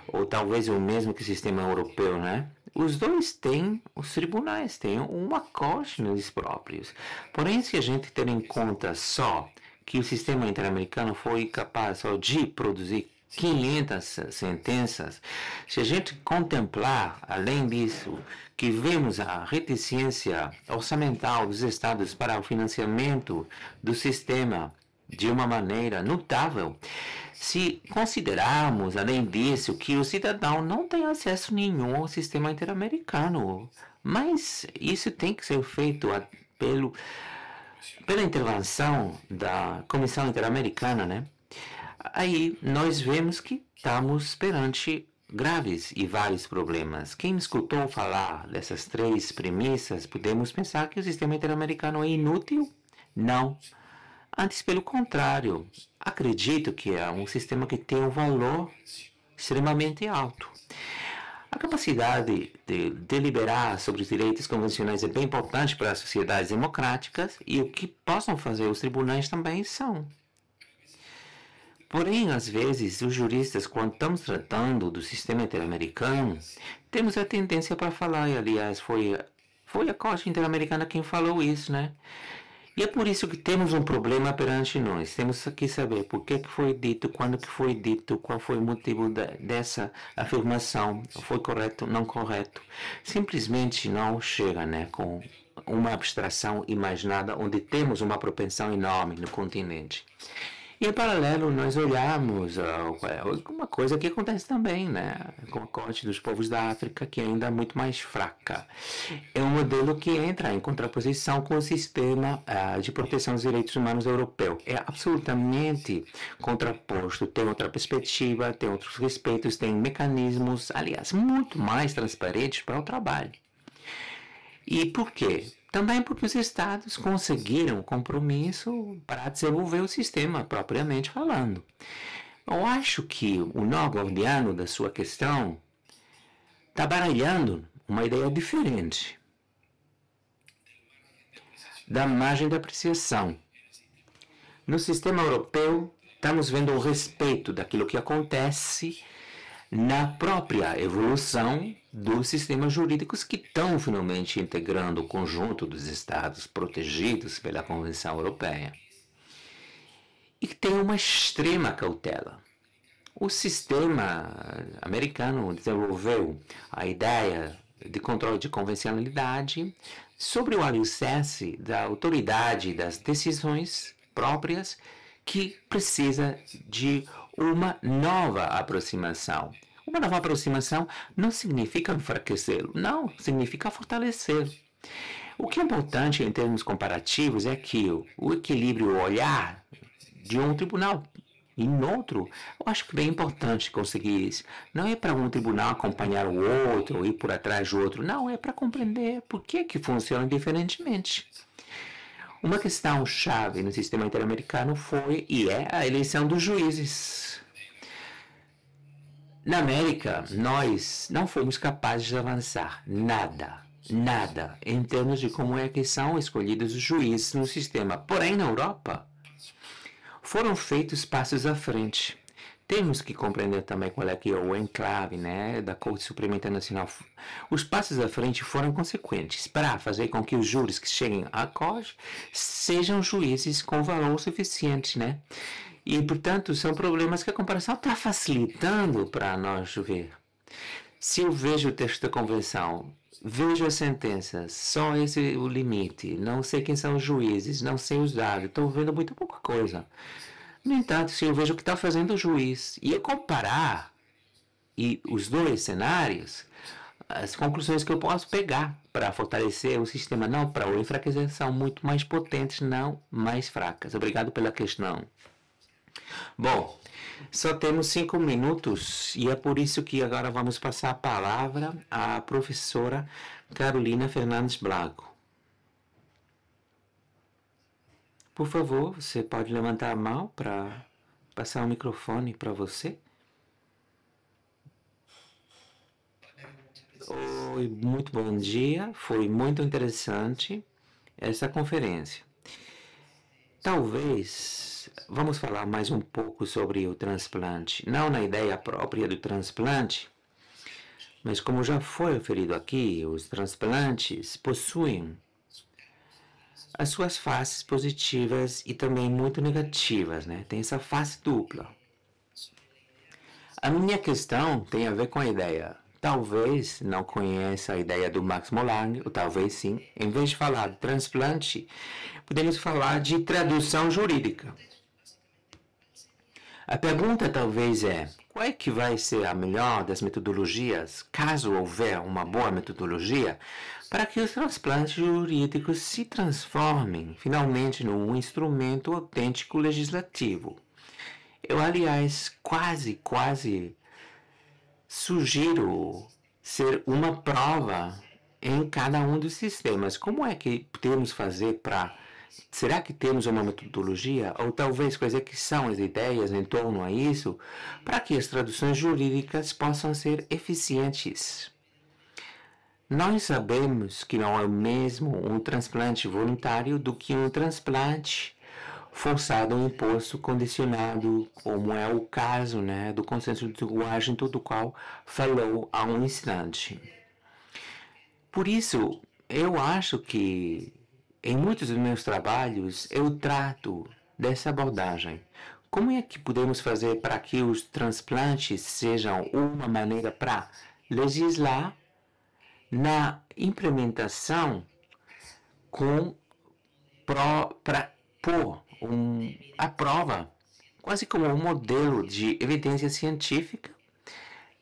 ou talvez o mesmo que o sistema europeu, né? Os dois têm, os tribunais têm uma corte neles próprios. Porém, se a gente ter em conta só que o sistema interamericano foi capaz só de produzir 500 sentenças, se a gente contemplar, além disso, que vemos a reticência orçamental dos estados para o financiamento do sistema de uma maneira notável, se considerarmos, além disso, que o cidadão não tem acesso nenhum ao sistema interamericano, mas isso tem que ser feito pela intervenção da Comissão Interamericana, né? Aí nós vemos que estamos perante graves e vários problemas. Quem escutou falar dessas três premissas, podemos pensar que o sistema interamericano é inútil? Não. Antes, pelo contrário, acredito que é um sistema que tem um valor extremamente alto. A capacidade de deliberar sobre os direitos convencionais é bem importante para as sociedades democráticas, e o que possam fazer os tribunais também são. Porém, às vezes, os juristas, quando estamos tratando do sistema interamericano, temos a tendência para falar, e aliás, foi a Corte Interamericana quem falou isso, né? E é por isso que temos um problema perante nós. Temos que saber por que foi dito, quando que foi dito, qual foi o motivo dessa afirmação, foi correto, não correto. Simplesmente não chega, né, com uma abstração imaginada, onde temos uma propensão enorme no continente. E, em paralelo, nós olhamos uma coisa que acontece também, né, com a Corte dos Povos da África, que ainda é muito mais fraca. É um modelo que entra em contraposição com o sistema de proteção dos direitos humanos europeu. É absolutamente contraposto, tem outra perspectiva, tem outros respeitos, tem mecanismos, aliás, muito mais transparentes para o trabalho. E por quê? Também porque os estados conseguiram compromisso para desenvolver o sistema, propriamente falando. Eu acho que o nó gordiano da sua questão está baralhando uma ideia diferente da margem de apreciação. No sistema europeu, estamos vendo o respeito daquilo que acontece na própria evolução dos sistemas jurídicos que estão finalmente integrando o conjunto dos estados protegidos pela Convenção Europeia. E que tem uma extrema cautela. O sistema americano desenvolveu a ideia de controle de convencionalidade sobre o alicerce da autoridade das decisões próprias que precisa de uma nova aproximação. Uma nova aproximação não significa enfraquecê-lo, não, significa fortalecê-lo. O que é importante em termos comparativos é que o equilíbrio, o olhar de um tribunal e no outro, eu acho que é bem importante conseguir isso. Não é para um tribunal acompanhar o outro, ou ir por atrás do outro. Não, é para compreender por que funciona diferentemente. Uma questão chave no sistema interamericano foi e é a eleição dos juízes. Na América, nós não fomos capazes de avançar nada, em termos de como é que são escolhidos os juízes no sistema. Porém, na Europa, foram feitos passos à frente. Temos que compreender também qual é que é o enclave, né, da Corte Suprema Internacional. Os passos à frente foram consequentes para fazer com que os júris que cheguem à Corte sejam juízes com valor suficiente, né? E, portanto, são problemas que a comparação está facilitando para nós ver. Se eu vejo o texto da Convenção, vejo as sentenças, só esse é o limite, não sei quem são os juízes, não sei os dados, estou vendo muito pouca coisa. No entanto, se eu vejo o que está fazendo o juiz e eu comparar os dois cenários, as conclusões que eu posso pegar para fortalecer o sistema, não para o enfraquecer, são muito mais potentes, não mais fracas. Obrigado pela questão. Bom, só temos 5 minutos e é por isso que agora vamos passar a palavra à professora Carolina Fernandes Blanco. Por favor, você pode levantar a mão para passar o microfone para você. Oi, muito bom dia. Foi muito interessante essa conferência. Talvez vamos falar mais um pouco sobre o transplante, não na ideia própria do transplante, mas como já foi referido aqui, os transplantes possuem as suas faces positivas e também muito negativas, né? Tem essa face dupla. A minha questão tem a ver com a ideia. Talvez não conheça a ideia do Max Molang, ou talvez sim. Em vez de falar de transplante, podemos falar de tradução jurídica. A pergunta talvez é, qual é que vai ser a melhor das metodologias, caso houver uma boa metodologia, para que os transplantes jurídicos se transformem finalmente num instrumento autêntico legislativo? Eu, aliás, quase sugiro ser uma prova em cada um dos sistemas. Como é que podemos fazer para... Será que temos uma metodologia, ou talvez quais é que são as ideias em torno a isso, para que as traduções jurídicas possam ser eficientes? Nós sabemos que não é o mesmo um transplante voluntário do que um transplante forçado ou imposto condicionado, como é o caso, né, do consenso de Washington, do qual falou há um instante. Por isso, eu acho que em muitos dos meus trabalhos eu trato dessa abordagem. Como é que podemos fazer para que os transplantes sejam uma maneira para legislar na implementação para pôr a prova, quase como um modelo de evidência científica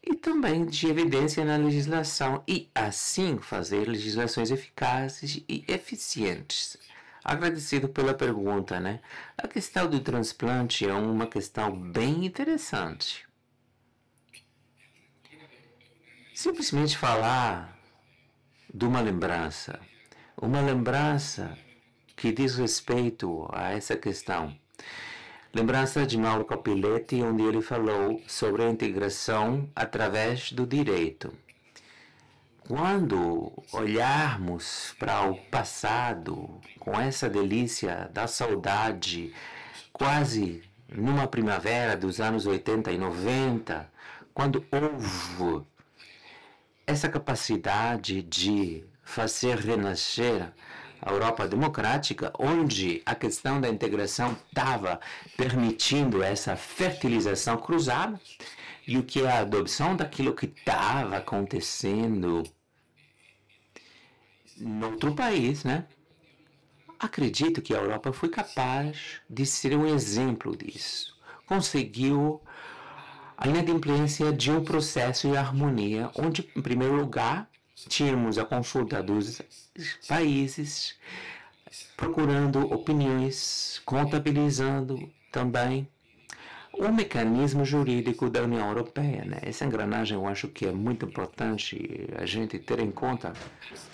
e também de evidência na legislação e assim fazer legislações eficazes e eficientes. Agradecido pela pergunta, né? A questão do transplante é uma questão bem interessante. Simplesmente falar de uma lembrança que diz respeito a essa questão. Lembrança de Mauro Coppiletti, onde ele falou sobre a integração através do direito. Quando olharmos para o passado com essa delícia da saudade, quase numa primavera dos anos 80 e 90, quando houve essa capacidade de fazer renascer a Europa democrática, onde a questão da integração estava permitindo essa fertilização cruzada, e o que é a adopção daquilo que estava acontecendo em outro país, né? Acredito que a Europa foi capaz de ser um exemplo disso. Conseguiu a inadimplência de um processo de harmonia, onde, em primeiro lugar, tínhamos a consulta dos países, procurando opiniões, contabilizando também o mecanismo jurídico da União Europeia, né? Essa engrenagem eu acho que é muito importante a gente ter em conta,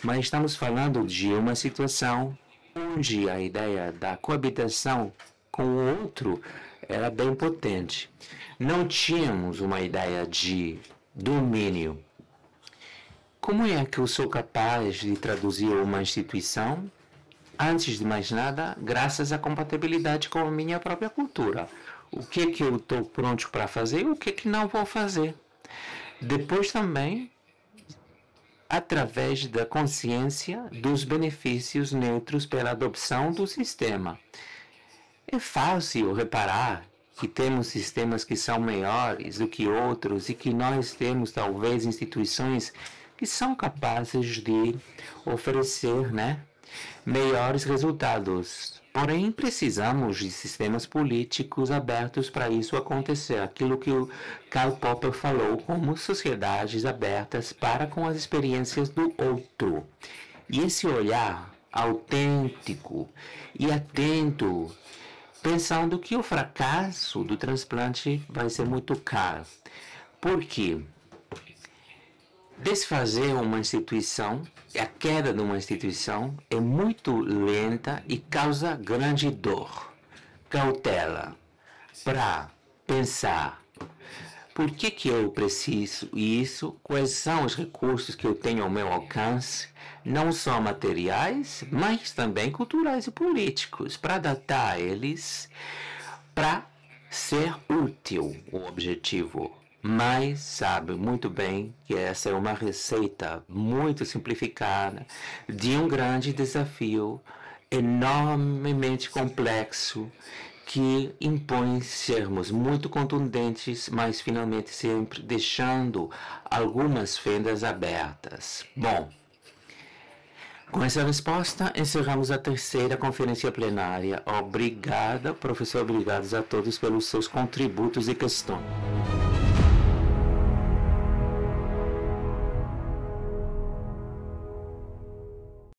mas estamos falando de uma situação onde a ideia da coabitação com o outro era bem potente. Não tínhamos uma ideia de domínio. Como é que eu sou capaz de traduzir uma instituição? Antes de mais nada, graças à compatibilidade com a minha própria cultura. O que eu estou pronto para fazer e o que não vou fazer. Depois também, através da consciência dos benefícios neutros pela adoção do sistema. É fácil reparar que temos sistemas que são melhores do que outros e que nós temos talvez instituições que são capazes de oferecer, né, melhores resultados. Porém, precisamos de sistemas políticos abertos para isso acontecer. Aquilo que o Karl Popper falou, como sociedades abertas para com as experiências do outro. E esse olhar autêntico e atento, pensando que o fracasso do transplante vai ser muito caro. Por quê? Desfazer uma instituição, a queda de uma instituição é muito lenta e causa grande dor. Cautela para pensar por que eu preciso isso, quais são os recursos que eu tenho ao meu alcance, não só materiais, mas também culturais e políticos, para adaptar eles para ser útil o objetivo. Mas sabe muito bem que essa é uma receita muito simplificada de um grande desafio enormemente complexo que impõe sermos muito contundentes, mas finalmente sempre deixando algumas fendas abertas. Bom, com essa resposta, encerramos a terceira conferência plenária. Obrigada, professor, obrigados a todos pelos seus contributos e questões.